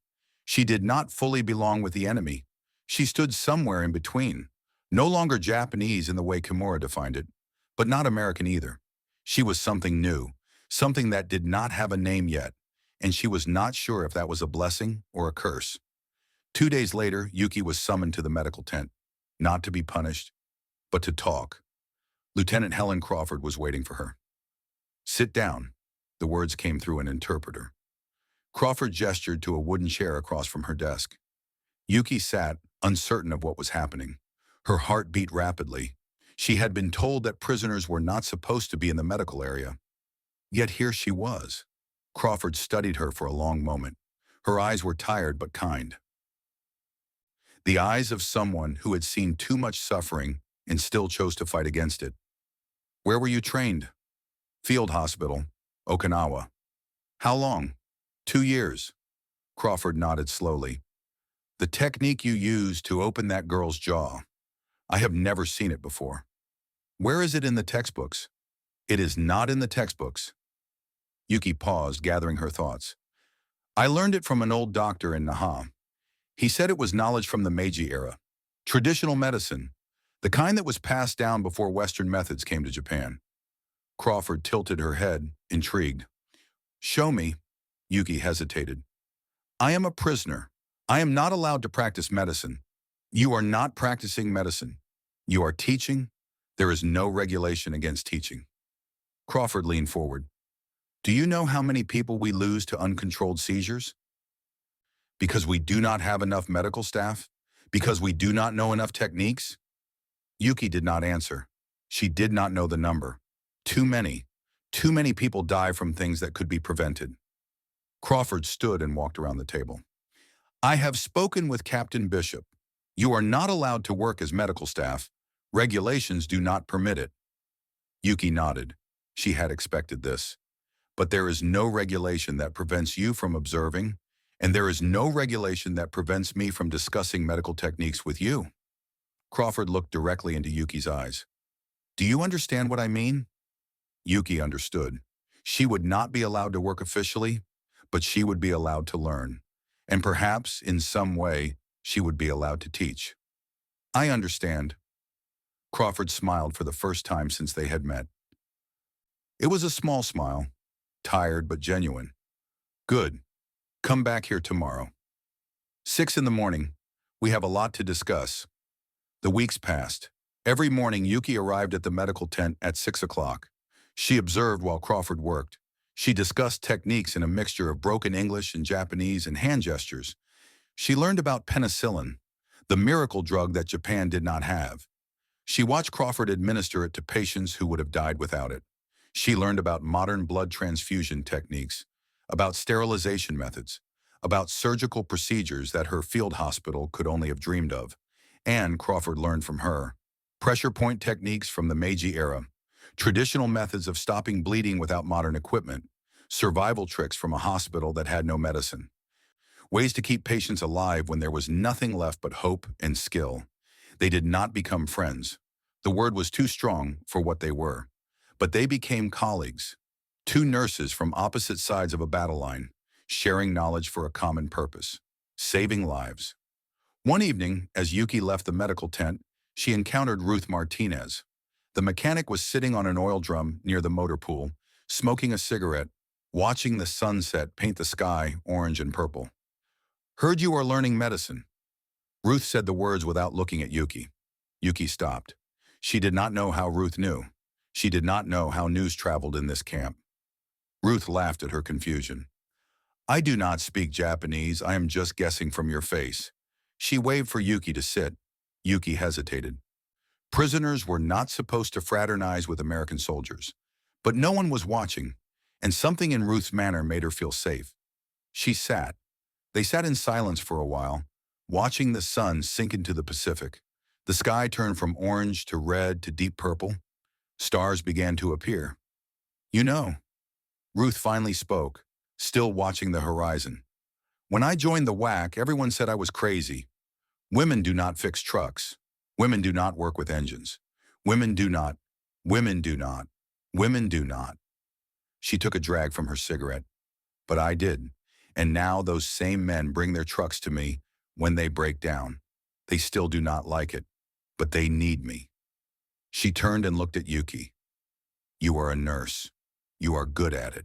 She did not fully belong with the enemy. She stood somewhere in between, no longer Japanese in the way Kimura defined it, but not American either. She was something new, something that did not have a name yet, and she was not sure if that was a blessing or a curse. 2 days later, Yuki was summoned to the medical tent, not to be punished, but to talk. Lieutenant Helen Crawford was waiting for her. "Sit down," the words came through an interpreter. Crawford gestured to a wooden chair across from her desk. Yuki sat, uncertain of what was happening. Her heart beat rapidly. She had been told that prisoners were not supposed to be in the medical area. Yet here she was. Crawford studied her for a long moment. Her eyes were tired but kind. The eyes of someone who had seen too much suffering and still chose to fight against it. Where were you trained? Field Hospital, Okinawa. How long? 2 years. Crawford nodded slowly. The technique you used to open that girl's jaw. I have never seen it before. Where is it in the textbooks? It is not in the textbooks. Yuki paused, gathering her thoughts. I learned it from an old doctor in Naha. He said it was knowledge from the Meiji era. Traditional medicine, the kind that was passed down before Western methods came to Japan. Crawford tilted her head, intrigued. Show me. Yuki hesitated. I am a prisoner. I am not allowed to practice medicine. You are not practicing medicine. You are teaching. There is no regulation against teaching. Crawford leaned forward. Do you know how many people we lose to uncontrolled seizures? Because we do not have enough medical staff? Because we do not know enough techniques? Yuki did not answer. She did not know the number. Too many. Too many people die from things that could be prevented. Crawford stood and walked around the table. I have spoken with Captain Bishop. You are not allowed to work as medical staff. Regulations do not permit it. Yuki nodded. She had expected this. But there is no regulation that prevents you from observing, and there is no regulation that prevents me from discussing medical techniques with you. Crawford looked directly into Yuki's eyes. Do you understand what I mean? Yuki understood. She would not be allowed to work officially, but she would be allowed to learn. And perhaps, in some way, she would be allowed to teach. I understand. Crawford smiled for the first time since they had met. It was a small smile, tired but genuine. Good. Come back here tomorrow. 6 in the morning. We have a lot to discuss. The weeks passed. Every morning, Yuki arrived at the medical tent at 6 o'clock. She observed while Crawford worked. She discussed techniques in a mixture of broken English and Japanese and hand gestures. She learned about penicillin, the miracle drug that Japan did not have. She watched Crawford administer it to patients who would have died without it. She learned about modern blood transfusion techniques, about sterilization methods, about surgical procedures that her field hospital could only have dreamed of. And Crawford learned from her. Pressure point techniques from the Meiji era, traditional methods of stopping bleeding without modern equipment, survival tricks from a hospital that had no medicine, ways to keep patients alive when there was nothing left but hope and skill. They did not become friends. The word was too strong for what they were. But they became colleagues, two nurses from opposite sides of a battle line, sharing knowledge for a common purpose, saving lives. One evening, as Yuki left the medical tent, she encountered Ruth Martinez. The mechanic was sitting on an oil drum near the motor pool, smoking a cigarette, watching the sunset paint the sky orange and purple. Heard you are learning medicine. Ruth said the words without looking at Yuki. Yuki stopped. She did not know how Ruth knew. She did not know how news traveled in this camp. Ruth laughed at her confusion. I do not speak Japanese. I am just guessing from your face. She waved for Yuki to sit. Yuki hesitated. Prisoners were not supposed to fraternize with American soldiers. But no one was watching, and something in Ruth's manner made her feel safe. She sat. They sat in silence for a while, watching the sun sink into the Pacific. The sky turned from orange to red to deep purple. Stars began to appear. You know, Ruth finally spoke, still watching the horizon. When I joined the WAC, everyone said I was crazy. Women do not fix trucks. Women do not work with engines. Women do not. Women do not. Women do not. She took a drag from her cigarette. But I did. And now those same men bring their trucks to me when they break down. They still do not like it, but they need me. She turned and looked at Yuki. You are a nurse. You are good at it.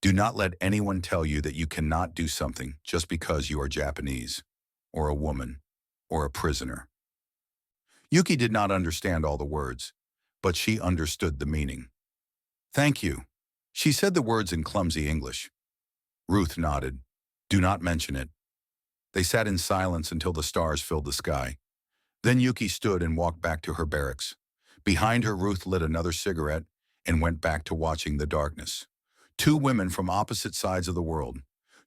Do not let anyone tell you that you cannot do something just because you are Japanese, or a woman, or a prisoner. Yuki did not understand all the words, but she understood the meaning. Thank you. She said the words in clumsy English. Ruth nodded. Do not mention it. They sat in silence until the stars filled the sky. Then Yuki stood and walked back to her barracks. Behind her, Ruth lit another cigarette and went back to watching the darkness. Two women from opposite sides of the world.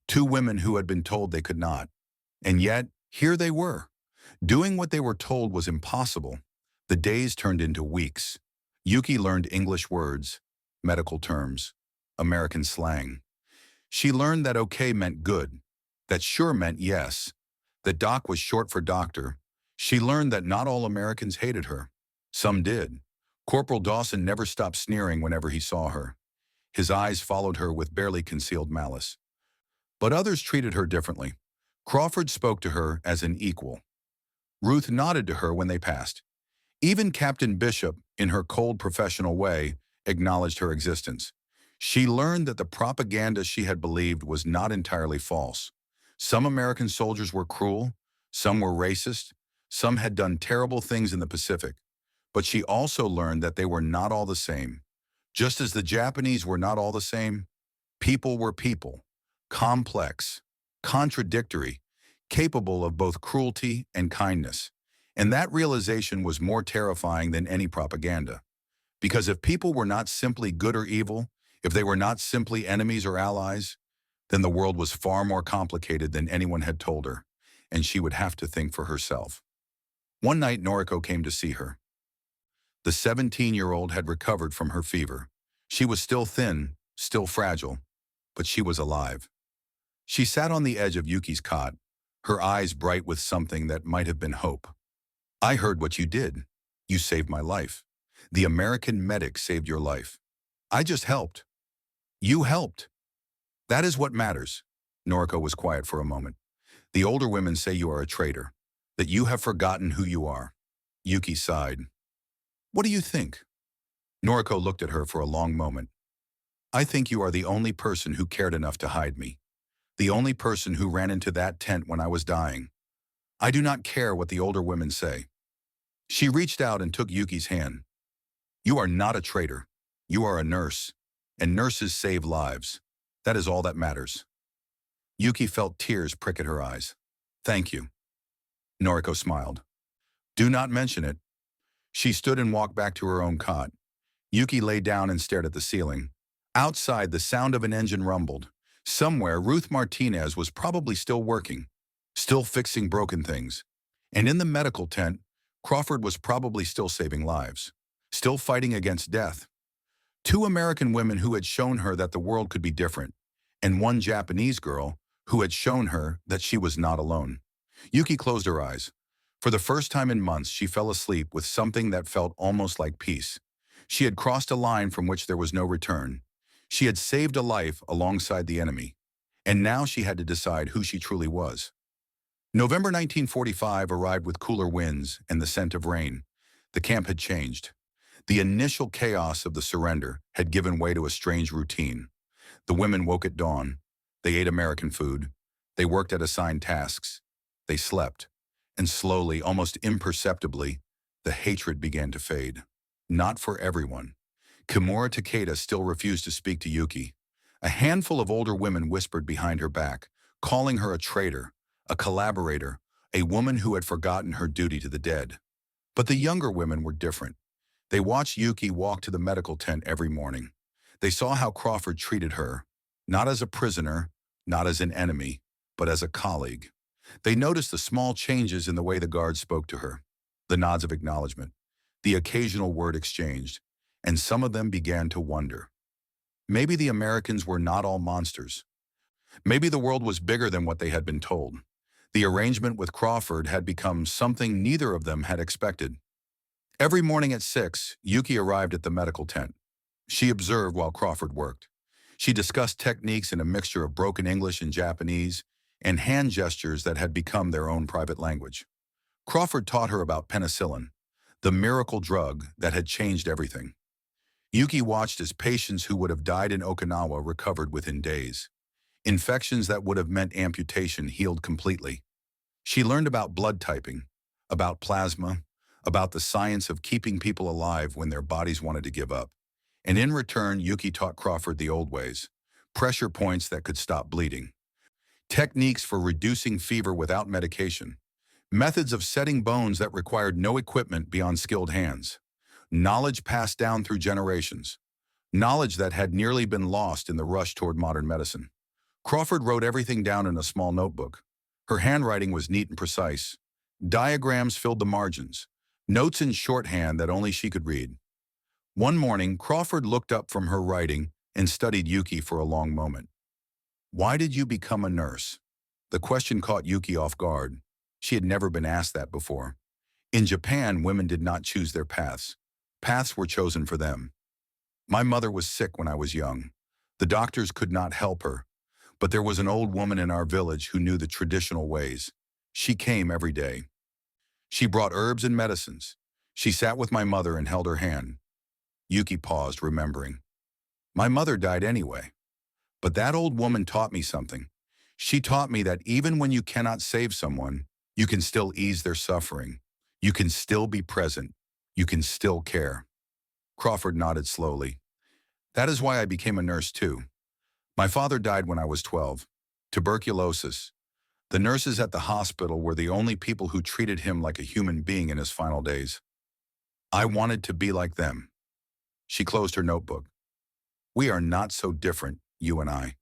Two women who had been told they could not. And yet, here they were. Doing what they were told was impossible. The days turned into weeks. Yuki learned English words, medical terms, American slang. She learned that okay meant good, that sure meant yes, that doc was short for doctor. She learned that not all Americans hated her. Some did. Corporal Dawson never stopped sneering whenever he saw her. His eyes followed her with barely concealed malice. But others treated her differently. Crawford spoke to her as an equal. Ruth nodded to her when they passed. Even Captain Bishop, in her cold professional way, acknowledged her existence. She learned that the propaganda she had believed was not entirely false. Some American soldiers were cruel, some were racist, some had done terrible things in the Pacific. But she also learned that they were not all the same. Just as the Japanese were not all the same, people were people, complex, contradictory, capable of both cruelty and kindness. And that realization was more terrifying than any propaganda. Because if people were not simply good or evil, if they were not simply enemies or allies, then the world was far more complicated than anyone had told her, and she would have to think for herself. One night, Noriko came to see her. The 17-year-old had recovered from her fever. She was still thin, still fragile, but she was alive. She sat on the edge of Yuki's cot, her eyes bright with something that might have been hope. I heard what you did. You saved my life. The American medic saved your life. I just helped. You helped. That is what matters. Noriko was quiet for a moment. The older women say you are a traitor, that you have forgotten who you are. Yuki sighed. What do you think? Noriko looked at her for a long moment. I think you are the only person who cared enough to hide me. The only person who ran into that tent when I was dying. I do not care what the older women say. She reached out and took Yuki's hand. You are not a traitor. You are a nurse. And nurses save lives. That is all that matters. Yuki felt tears prick at her eyes. Thank you. Noriko smiled. Do not mention it. She stood and walked back to her own cot. Yuki lay down and stared at the ceiling. Outside, the sound of an engine rumbled. Somewhere, Ruth Martinez was probably still working, still fixing broken things. And in the medical tent, Crawford was probably still saving lives, still fighting against death. Two American women who had shown her that the world could be different, and one Japanese girl who had shown her that she was not alone. Yuki closed her eyes. For the first time in months, she fell asleep with something that felt almost like peace. She had crossed a line from which there was no return. She had saved a life alongside the enemy. And now she had to decide who she truly was. November 1945 arrived with cooler winds and the scent of rain. The camp had changed. The initial chaos of the surrender had given way to a strange routine. The women woke at dawn. They ate American food. They worked at assigned tasks. They slept. And slowly, almost imperceptibly, the hatred began to fade. Not for everyone. Kimura Takeda still refused to speak to Yuki. A handful of older women whispered behind her back, calling her a traitor, a collaborator, a woman who had forgotten her duty to the dead. But the younger women were different. They watched Yuki walk to the medical tent every morning. They saw how Crawford treated her, not as a prisoner, not as an enemy, but as a colleague. They noticed the small changes in the way the guards spoke to her, the nods of acknowledgement, the occasional word exchanged, and some of them began to wonder. Maybe the Americans were not all monsters. Maybe the world was bigger than what they had been told. The arrangement with Crawford had become something neither of them had expected. Every morning at 6, Yuki arrived at the medical tent. She observed while Crawford worked. She discussed techniques in a mixture of broken English and Japanese, and hand gestures that had become their own private language. Crawford taught her about penicillin, the miracle drug that had changed everything. Yuki watched as patients who would have died in Okinawa recovered within days. Infections that would have meant amputation healed completely. She learned about blood typing, about plasma, about the science of keeping people alive when their bodies wanted to give up. And in return, Yuki taught Crawford the old ways, pressure points that could stop bleeding, techniques for reducing fever without medication, methods of setting bones that required no equipment beyond skilled hands, knowledge passed down through generations, knowledge that had nearly been lost in the rush toward modern medicine. Crawford wrote everything down in a small notebook. Her handwriting was neat and precise. Diagrams filled the margins, notes in shorthand that only she could read. One morning, Crawford looked up from her writing and studied Yuki for a long moment. "Why did you become a nurse?" The question caught Yuki off guard. She had never been asked that before. In Japan, women did not choose their paths. Paths were chosen for them. "My mother was sick when I was young. The doctors could not help her, but there was an old woman in our village who knew the traditional ways. She came every day. She brought herbs and medicines. She sat with my mother and held her hand." Yuki paused, remembering. "My mother died anyway. But that old woman taught me something. She taught me that even when you cannot save someone, you can still ease their suffering. You can still be present. You can still care." Crawford nodded slowly. "That is why I became a nurse too. My father died when I was 12. Tuberculosis. The nurses at the hospital were the only people who treated him like a human being in his final days. I wanted to be like them." She closed her notebook. "We are not so different, you and I."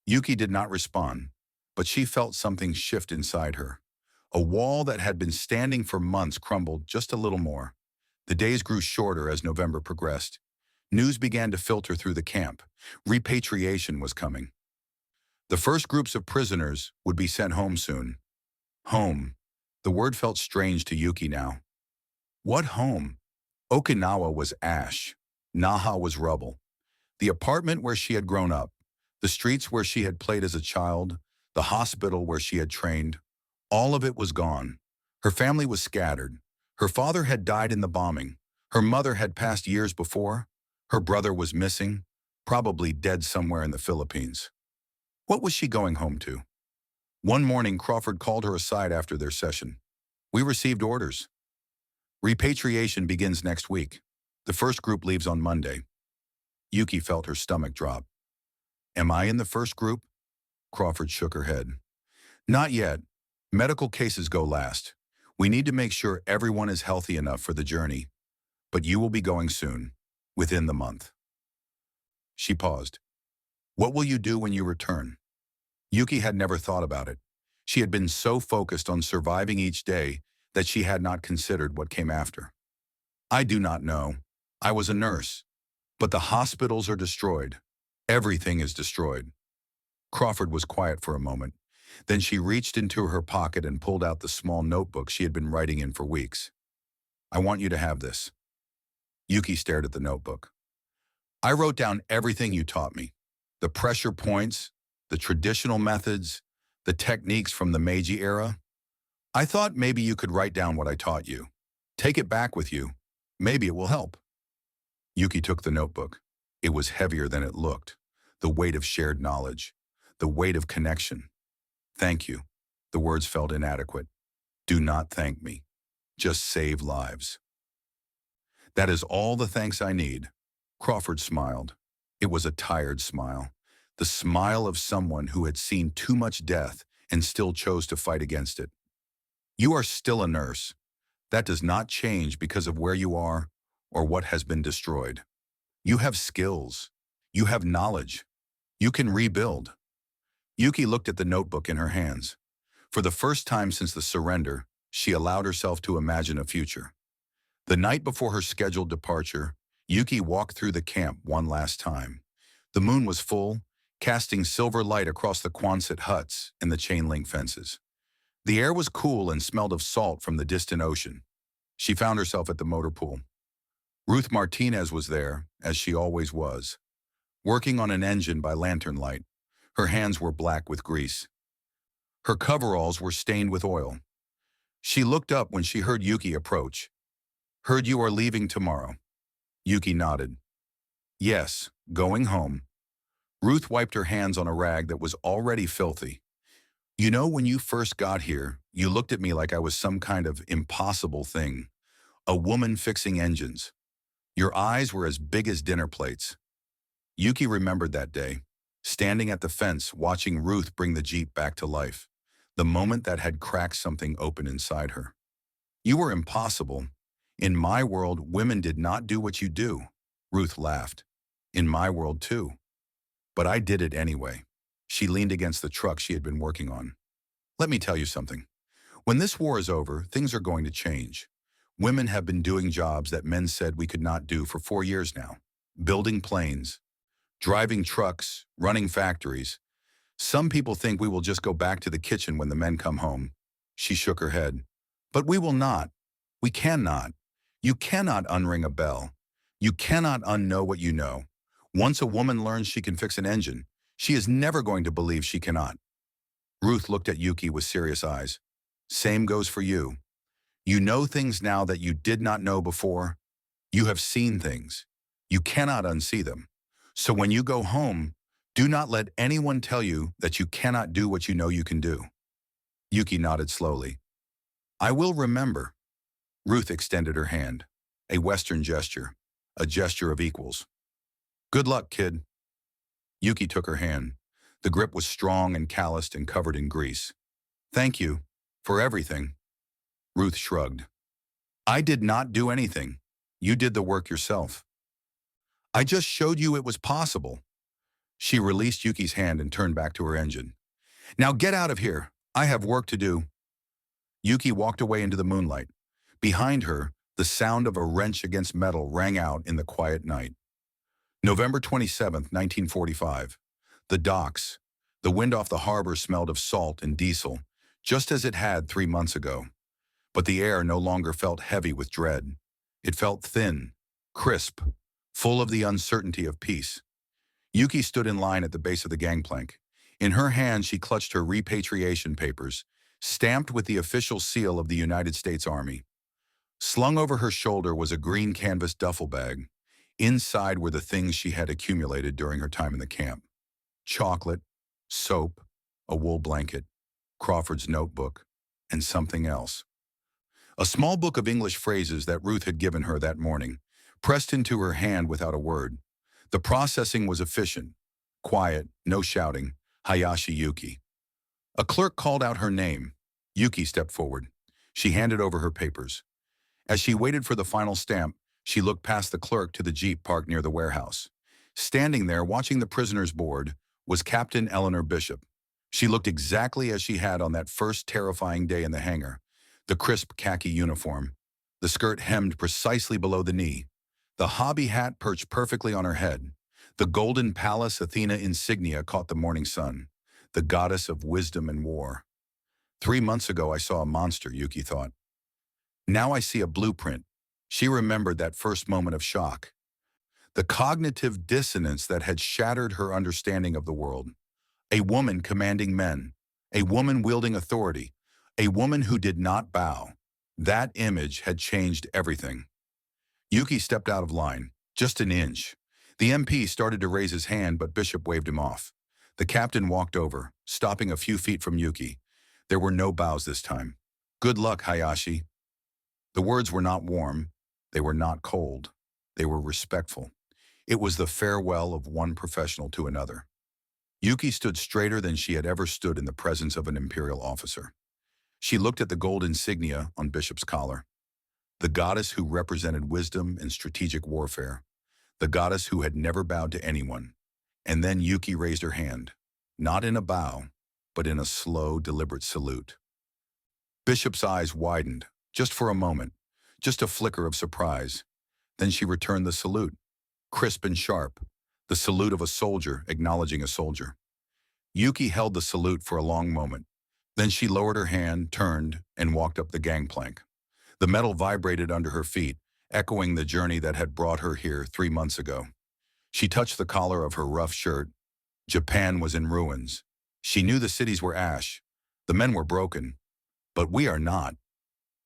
Yuki did not respond, but she felt something shift inside her. A wall that had been standing for months crumbled just a little more. The days grew shorter as November progressed. News began to filter through the camp. Repatriation was coming. The first groups of prisoners would be sent home soon. Home. The word felt strange to Yuki now. What home? Okinawa was ash. Naha was rubble. The apartment where she had grown up, the streets where she had played as a child, the hospital where she had trained, all of it was gone. Her family was scattered. Her father had died in the bombing. Her mother had passed years before. Her brother was missing, probably dead somewhere in the Philippines. What was she going home to? One morning, Crawford called her aside after their session. "We received orders. Repatriation begins next week. The first group leaves on Monday." Yuki felt her stomach drop. "Am I in the first group?" Crawford shook her head. "Not yet. Medical cases go last. We need to make sure everyone is healthy enough for the journey. But you will be going soon, within the month." She paused. "What will you do when you return?" Yuki had never thought about it. She had been so focused on surviving each day that she had not considered what came after. "I do not know. I was a nurse. But the hospitals are destroyed. Everything is destroyed." Crawford was quiet for a moment. Then she reached into her pocket and pulled out the small notebook she had been writing in for weeks. "I want you to have this." Yuki stared at the notebook. "I wrote down everything you taught me. The pressure points, the traditional methods, the techniques from the Meiji era. I thought maybe you could write down what I taught you. Take it back with you. Maybe it will help." Yuki took the notebook. It was heavier than it looked. The weight of shared knowledge. The weight of connection. "Thank you." The words felt inadequate. "Do not thank me. Just save lives." "That is all the thanks I need." Crawford smiled. It was a tired smile. The smile of someone who had seen too much death and still chose to fight against it. "You are still a nurse. That does not change because of where you are or what has been destroyed. You have skills. You have knowledge. You can rebuild." Yuki looked at the notebook in her hands. For the first time since the surrender, she allowed herself to imagine a future. The night before her scheduled departure, Yuki walked through the camp one last time. The moon was full, casting silver light across the Quonset huts and the chain-link fences. The air was cool and smelled of salt from the distant ocean. She found herself at the motor pool. Ruth Martinez was there, as she always was, working on an engine by lantern light. Her hands were black with grease. Her coveralls were stained with oil. She looked up when she heard Yuki approach. "Heard you are leaving tomorrow." Yuki nodded. "Yes, going home." Ruth wiped her hands on a rag that was already filthy. "You know, when you first got here, you looked at me like I was some kind of impossible thing. A woman fixing engines. Your eyes were as big as dinner plates." Yuki remembered that day. standing at the fence watching Ruth bring the Jeep back to life, the moment that had cracked something open inside her. You were impossible. In my world, women did not do what you do. Ruth laughed. In my world, too. But I did it anyway. She leaned against the truck she had been working on. Let me tell you something. When this war is over, things are going to change. Women have been doing jobs that men said we could not do for 4 years now. Building planes, driving trucks, running factories. Some people think we will just go back to the kitchen when the men come home. She shook her head. But we will not. We cannot. You cannot unring a bell. You cannot unknow what you know. Once a woman learns she can fix an engine, she is never going to believe she cannot. Ruth looked at Yuki with serious eyes. Same goes for you. You know things now that you did not know before. You have seen things. You cannot unsee them. So when you go home, do not let anyone tell you that you cannot do what you know you can do. Yuki nodded slowly. I will remember. Ruth extended her hand, a Western gesture, a gesture of equals. Good luck, kid. Yuki took her hand. The grip was strong and calloused and covered in grease. Thank you, for everything. Ruth shrugged. I did not do anything. You did the work yourself. I just showed you it was possible. She released Yuki's hand and turned back to her engine. Now get out of here. I have work to do. Yuki walked away into the moonlight. Behind her, the sound of a wrench against metal rang out in the quiet night. November 27, 1945. The docks. The wind off the harbor smelled of salt and diesel, just as it had 3 months ago. But the air no longer felt heavy with dread. It felt thin, crisp, full of the uncertainty of peace. Yuki stood in line at the base of the gangplank. In her hand, she clutched her repatriation papers, stamped with the official seal of the United States Army. Slung over her shoulder was a green canvas duffel bag. Inside were the things she had accumulated during her time in the camp. Chocolate, soap, a wool blanket, Crawford's notebook, and something else. A small book of English phrases that Ruth had given her that morning, pressed into her hand without a word. The processing was efficient, quiet, no shouting. Hayashi Yuki. A clerk called out her name. Yuki stepped forward. She handed over her papers. As she waited for the final stamp, she looked past the clerk to the Jeep parked near the warehouse. Standing there, watching the prisoners board, was Captain Eleanor Bishop. She looked exactly as she had on that first terrifying day in the hangar. The crisp khaki uniform, the skirt hemmed precisely below the knee, the hobby hat perched perfectly on her head. The golden palace Athena insignia caught the morning sun, the goddess of wisdom and war. 3 months ago I saw a monster, Yuki thought. Now I see a blueprint. She remembered that first moment of shock. The cognitive dissonance that had shattered her understanding of the world. A woman commanding men. A woman wielding authority. A woman who did not bow. That image had changed everything. Yuki stepped out of line, just an inch. The MP started to raise his hand, but Bishop waved him off. The captain walked over, stopping a few feet from Yuki. There were no bows this time. Good luck, Hayashi. The words were not warm. They were not cold. They were respectful. It was the farewell of one professional to another. Yuki stood straighter than she had ever stood in the presence of an imperial officer. She looked at the gold insignia on Bishop's collar. The goddess who represented wisdom and strategic warfare. The goddess who had never bowed to anyone. And then Yuki raised her hand, not in a bow, but in a slow, deliberate salute. Bishop's eyes widened, just for a moment, just a flicker of surprise. Then she returned the salute, crisp and sharp, the salute of a soldier acknowledging a soldier. Yuki held the salute for a long moment. Then she lowered her hand, turned, and walked up the gangplank. The metal vibrated under her feet, echoing the journey that had brought her here 3 months ago. She touched the collar of her rough shirt. Japan was in ruins. She knew the cities were ash. The men were broken. But we are not.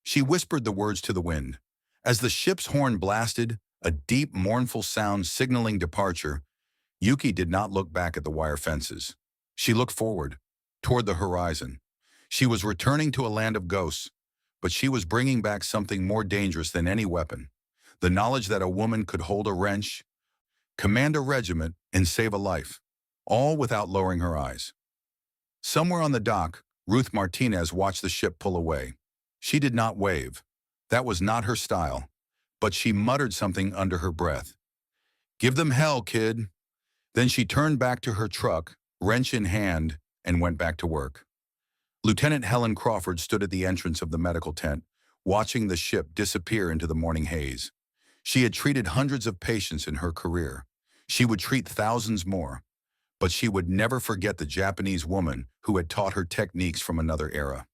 She whispered the words to the wind. As the ship's horn blasted, a deep, mournful sound signaling departure, Yuki did not look back at the wire fences. She looked forward, toward the horizon. She was returning to a land of ghosts, but she was bringing back something more dangerous than any weapon. The knowledge that a woman could hold a wrench, command a regiment, and save a life. all without lowering her eyes. Somewhere on the dock, Ruth Martinez watched the ship pull away. She did not wave. That was not her style. But she muttered something under her breath. "Give them hell, kid." Then she turned back to her truck, wrench in hand, and went back to work. Lieutenant Helen Crawford stood at the entrance of the medical tent, watching the ship disappear into the morning haze. She had treated hundreds of patients in her career. She would treat thousands more. But she would never forget the Japanese woman who had taught her techniques from another era.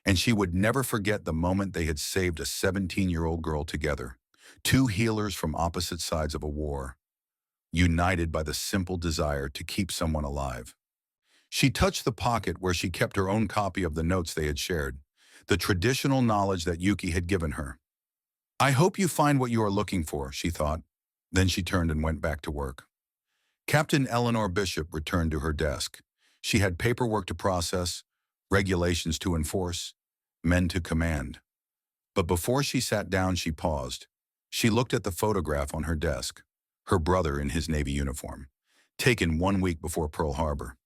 And she would never forget the moment they had saved a 17-year-old girl together, two healers from opposite sides of a war, united by the simple desire to keep someone alive. She touched the pocket where she kept her own copy of the notes they had shared, the traditional knowledge that Yuki had given her. "I hope you find what you are looking for," she thought. Then she turned and went back to work. Captain Eleanor Bishop returned to her desk. She had paperwork to process, regulations to enforce, men to command. But before she sat down, she paused. She looked at the photograph on her desk, her brother in his Navy uniform, taken 1 week before Pearl Harbor.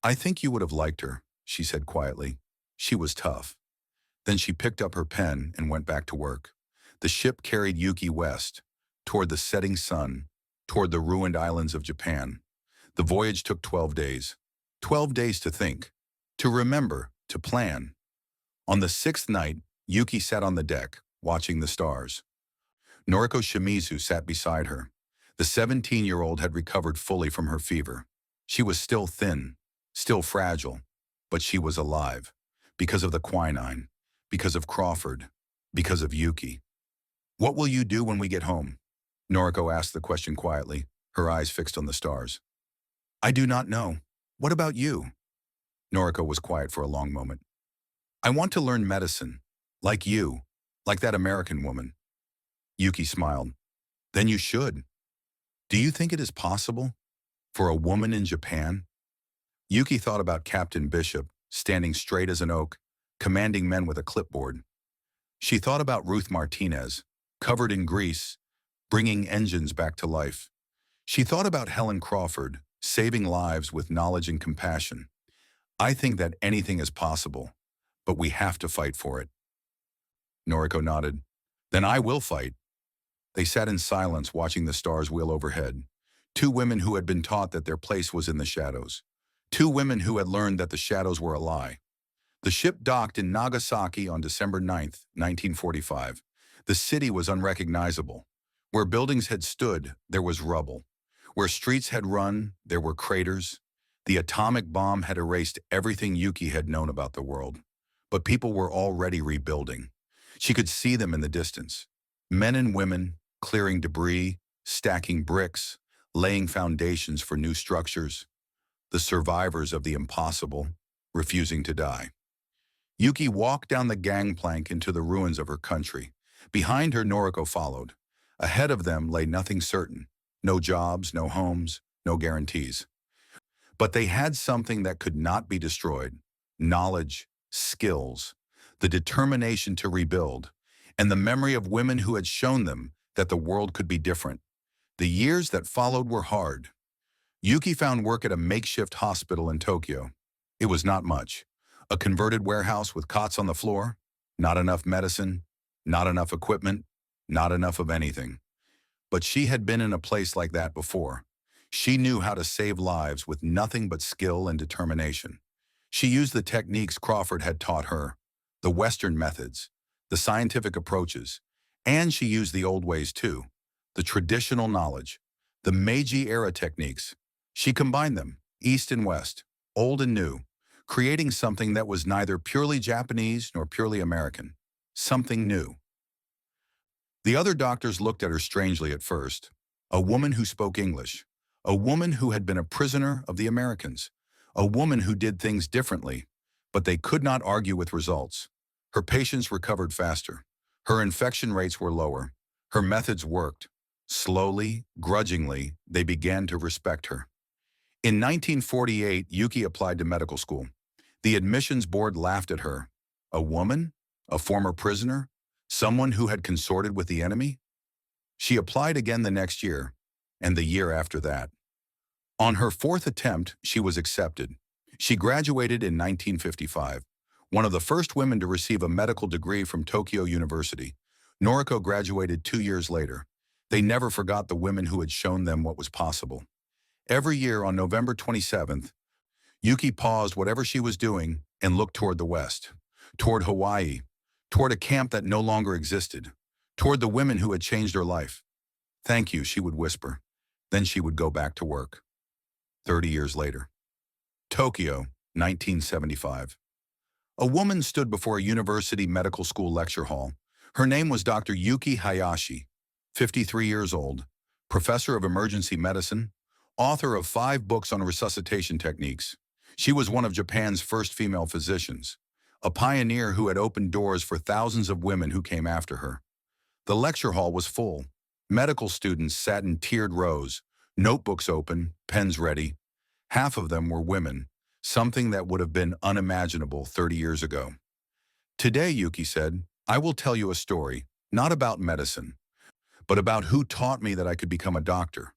"I think you would have liked her," she said quietly. "She was tough." Then she picked up her pen and went back to work. The ship carried Yuki west, toward the setting sun, toward the ruined islands of Japan. The voyage took 12 days. 12 days to think, to remember, to plan. On the 6th night, Yuki sat on the deck, watching the stars. Noriko Shimizu sat beside her. The 17-year-old had recovered fully from her fever. She was still thin, still fragile, but she was alive, because of the quinine, because of Crawford, because of Yuki. "What will you do when we get home?" Noriko asked the question quietly, her eyes fixed on the stars. "I do not know. What about you?" Noriko was quiet for a long moment. "I want to learn medicine, like you, like that American woman." Yuki smiled. "Then you should. Do you think it is possible? For a woman in Japan?" Yuki thought about Captain Bishop, standing straight as an oak, commanding men with a clipboard. She thought about Ruth Martinez, covered in grease, bringing engines back to life. She thought about Helen Crawford, saving lives with knowledge and compassion. "I think that anything is possible, but we have to fight for it." Noriko nodded. "Then I will fight." They sat in silence, watching the stars wheel overhead. Two women who had been taught that their place was in the shadows. Two women who had learned that the shadows were a lie. The ship docked in Nagasaki on December 9th, 1945. The city was unrecognizable. Where buildings had stood, there was rubble. Where streets had run, there were craters. The atomic bomb had erased everything Yuki had known about the world. But people were already rebuilding. She could see them in the distance. Men and women, clearing debris, stacking bricks, laying foundations for new structures. The survivors of the impossible, refusing to die. Yuki walked down the gangplank into the ruins of her country. Behind her, Noriko followed. Ahead of them lay nothing certain. No jobs, no homes, no guarantees. But they had something that could not be destroyed. Knowledge, skills, the determination to rebuild, and the memory of women who had shown them that the world could be different. The years that followed were hard. Yuki found work at a makeshift hospital in Tokyo. It was not much. A converted warehouse with cots on the floor, not enough medicine, not enough equipment, not enough of anything. But she had been in a place like that before. She knew how to save lives with nothing but skill and determination. She used the techniques Crawford had taught her, the Western methods, the scientific approaches, and she used the old ways too, the traditional knowledge, the Meiji-era techniques. She combined them, East and West, old and new, creating something that was neither purely Japanese nor purely American, something new. The other doctors looked at her strangely at first. A woman who spoke English, a woman who had been a prisoner of the Americans, a woman who did things differently, but they could not argue with results. Her patients recovered faster. Her infection rates were lower. Her methods worked. Slowly, grudgingly, they began to respect her. In 1948, Yuki applied to medical school. The admissions board laughed at her. A woman? A former prisoner? Someone who had consorted with the enemy? She applied again the next year, and the year after that. On her fourth attempt, she was accepted. She graduated in 1955, one of the first women to receive a medical degree from Tokyo University. Noriko graduated 2 years later. They never forgot the women who had shown them what was possible. Every year on November 27th, Yuki paused whatever she was doing and looked toward the west, toward Hawaii, toward a camp that no longer existed, toward the women who had changed her life. "Thank you," she would whisper. Then she would go back to work. 30 years later. Tokyo, 1975. A woman stood before a university medical school lecture hall. Her name was Dr. Yuki Hayashi, 53 years old, professor of emergency medicine, author of 5 books on resuscitation techniques. She was one of Japan's first female physicians, a pioneer who had opened doors for thousands of women who came after her. The lecture hall was full. Medical students sat in tiered rows, notebooks open, pens ready. Half of them were women, something that would have been unimaginable 30 years ago. "Today," Yuki said, "I will tell you a story, not about medicine, but about who taught me that I could become a doctor."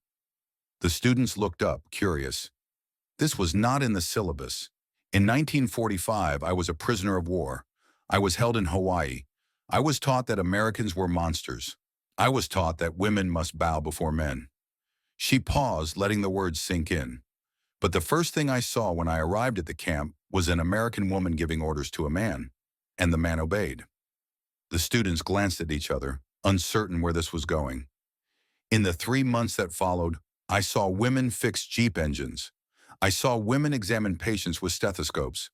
The students looked up, curious. This was not in the syllabus. In 1945, I was a prisoner of war. I was held in Hawaii. I was taught that Americans were monsters. I was taught that women must bow before men. She paused, letting the words sink in. But the first thing I saw when I arrived at the camp was an American woman giving orders to a man, and the man obeyed. The students glanced at each other, uncertain where this was going. In the 3 months that followed, I saw women fix Jeep engines. I saw women examine patients with stethoscopes.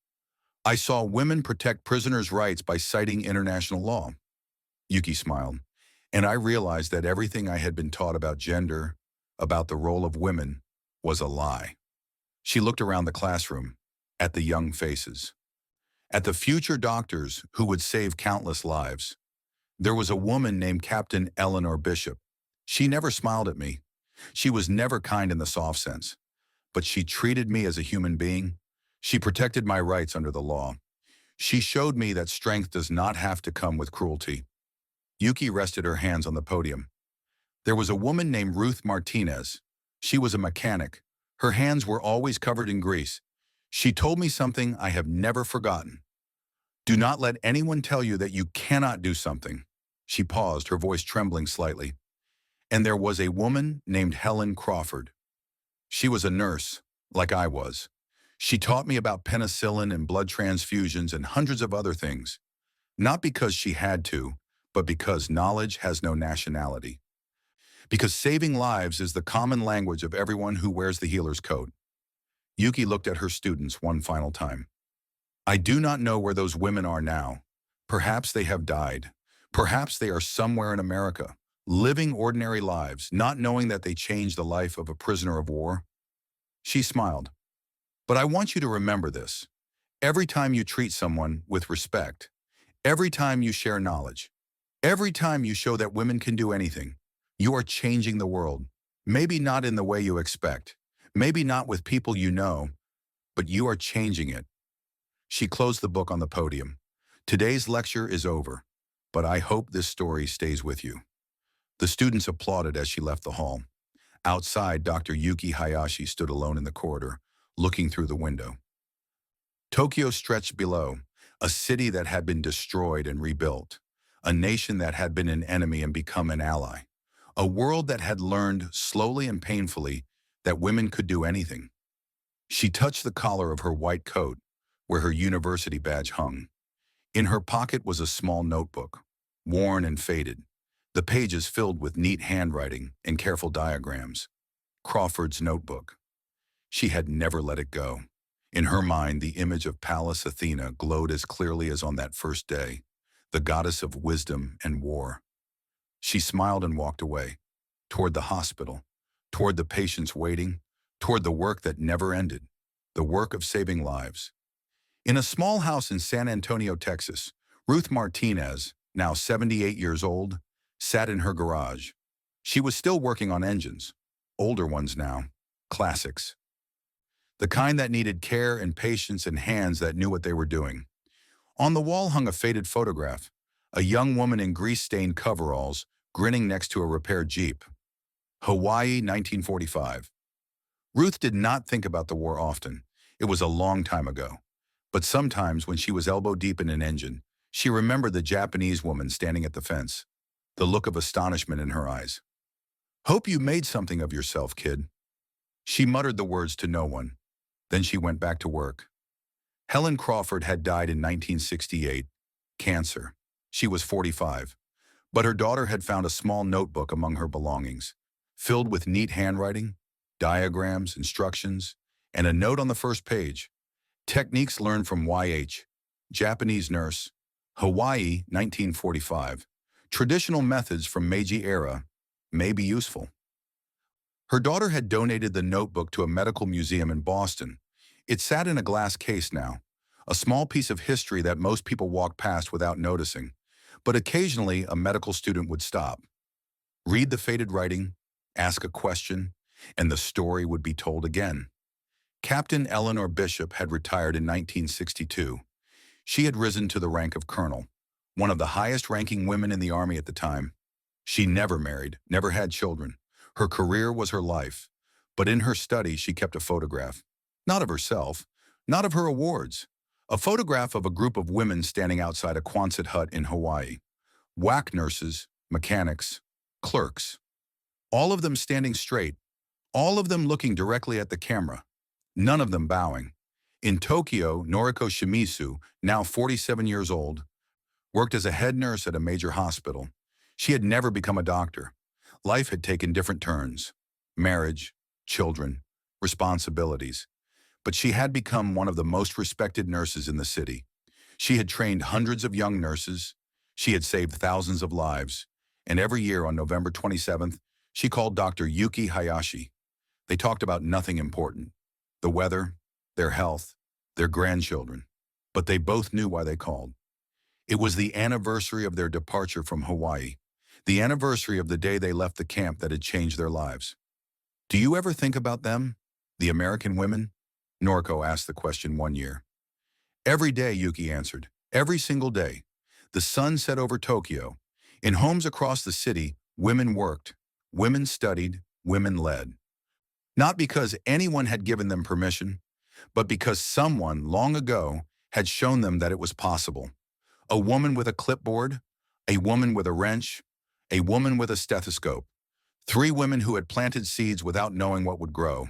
I saw women protect prisoners' rights by citing international law. Yuki smiled, and I realized that everything I had been taught about gender, about the role of women, was a lie. She looked around the classroom, at the young faces, at the future doctors who would save countless lives. There was a woman named Captain Eleanor Bishop. She never smiled at me. She was never kind in the soft sense, but she treated me as a human being. She protected my rights under the law. She showed me that strength does not have to come with cruelty. Yuki rested her hands on the podium. There was a woman named Ruth Martinez. She was a mechanic. Her hands were always covered in grease. She told me something I have never forgotten. "Do not let anyone tell you that you cannot do something." She paused, her voice trembling slightly. And there was a woman named Helen Crawford. She was a nurse, like I was. She taught me about penicillin and blood transfusions and hundreds of other things. Not because she had to, but because knowledge has no nationality. Because saving lives is the common language of everyone who wears the healer's coat. Yuki looked at her students one final time. "I do not know where those women are now. Perhaps they have died. Perhaps they are somewhere in America, living ordinary lives, not knowing that they changed the life of a prisoner of war." She smiled. "But I want you to remember this. Every time you treat someone with respect, every time you share knowledge, every time you show that women can do anything, you are changing the world. Maybe not in the way you expect, maybe not with people you know, but you are changing it." She closed the book on the podium. "Today's lecture is over, but I hope this story stays with you." The students applauded as she left the hall. Outside, Dr. Yuki Hayashi stood alone in the corridor, looking through the window. Tokyo stretched below, a city that had been destroyed and rebuilt, a nation that had been an enemy and become an ally, a world that had learned slowly and painfully that women could do anything. She touched the collar of her white coat, where her university badge hung. In her pocket was a small notebook, worn and faded, the pages filled with neat handwriting and careful diagrams. Crawford's notebook. She had never let it go. In her mind, the image of Pallas Athena glowed as clearly as on that first day, the goddess of wisdom and war. She smiled and walked away, toward the hospital, toward the patients waiting, toward the work that never ended, the work of saving lives. In a small house in San Antonio, Texas, Ruth Martinez, now 78 years old, sat in her garage. She was still working on engines, older ones now, classics. The kind that needed care and patience and hands that knew what they were doing. On the wall hung a faded photograph, a young woman in grease-stained coveralls, grinning next to a repaired Jeep. Hawaii, 1945. Ruth did not think about the war often. It was a long time ago. But sometimes when she was elbow deep in an engine, she remembered the Japanese woman standing at the fence, the look of astonishment in her eyes. "Hope you made something of yourself, kid." She muttered the words to no one. Then she went back to work. Helen Crawford had died in 1968, cancer. She was 45. But her daughter had found a small notebook among her belongings, filled with neat handwriting, diagrams, instructions, and a note on the first page. Techniques learned from YH, Japanese nurse, Hawaii, 1945. Traditional methods from Meiji era may be useful. Her daughter had donated the notebook to a medical museum in Boston. It sat in a glass case now, a small piece of history that most people walk past without noticing. But occasionally, a medical student would stop, read the faded writing, ask a question, and the story would be told again. Captain Eleanor Bishop had retired in 1962. She had risen to the rank of colonel, one of the highest-ranking women in the Army at the time. She never married, never had children. Her career was her life. But in her study, she kept a photograph. Not of herself, not of her awards. A photograph of a group of women standing outside a Quonset hut in Hawaii. WAC nurses, mechanics, clerks. All of them standing straight, all of them looking directly at the camera, none of them bowing. In Tokyo, Noriko Shimizu, now 47 years old, worked as a head nurse at a major hospital. She had never become a doctor. Life had taken different turns. Marriage, children, responsibilities. But she had become one of the most respected nurses in the city. She had trained hundreds of young nurses. She had saved thousands of lives. And every year on November 27th, she called Dr. Yuki Hayashi. They talked about nothing important. The weather, their health, their grandchildren. But they both knew why they called. It was the anniversary of their departure from Hawaii. The anniversary of the day they left the camp that had changed their lives. "Do you ever think about them, the American women?" Noriko asked the question one year. "Every day," Yuki answered. "Every single day." The sun set over Tokyo. In homes across the city, women worked, women studied, women led. Not because anyone had given them permission, but because someone long ago had shown them that it was possible. A woman with a clipboard, a woman with a wrench, a woman with a stethoscope. 3 women who had planted seeds without knowing what would grow,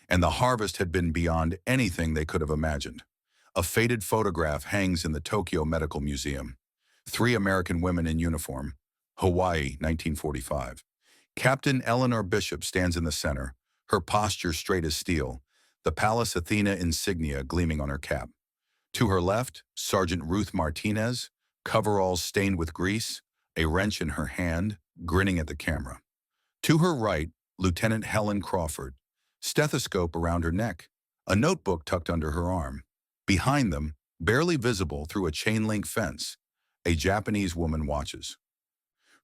and the harvest had been beyond anything they could have imagined. A faded photograph hangs in the Tokyo Medical Museum. 3 American women in uniform. Hawaii, 1945. Captain Eleanor Bishop stands in the center, her posture straight as steel, the Pallas Athena insignia gleaming on her cap. To her left, Sergeant Ruth Martinez, coveralls stained with grease, a wrench in her hand, grinning at the camera. To her right, Lieutenant Helen Crawford, stethoscope around her neck, a notebook tucked under her arm. Behind them, barely visible through a chain-link fence, a Japanese woman watches.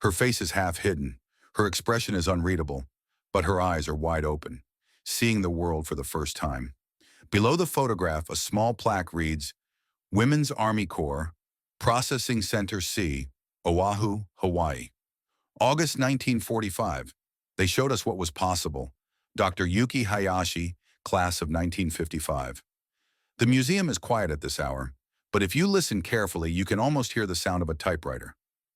Her face is half hidden, her expression is unreadable, but her eyes are wide open, seeing the world for the first time. Below the photograph, a small plaque reads, Women's Army Corps, Processing Center C, Oahu, Hawaii. August 1945. They showed us what was possible. Dr. Yuki Hayashi, class of 1955. The museum is quiet at this hour, but if you listen carefully, you can almost hear the sound of a typewriter.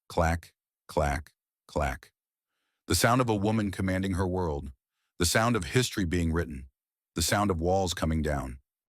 Clack, clack, clack. The sound of a woman commanding her world. The sound of history being written. The sound of walls coming down.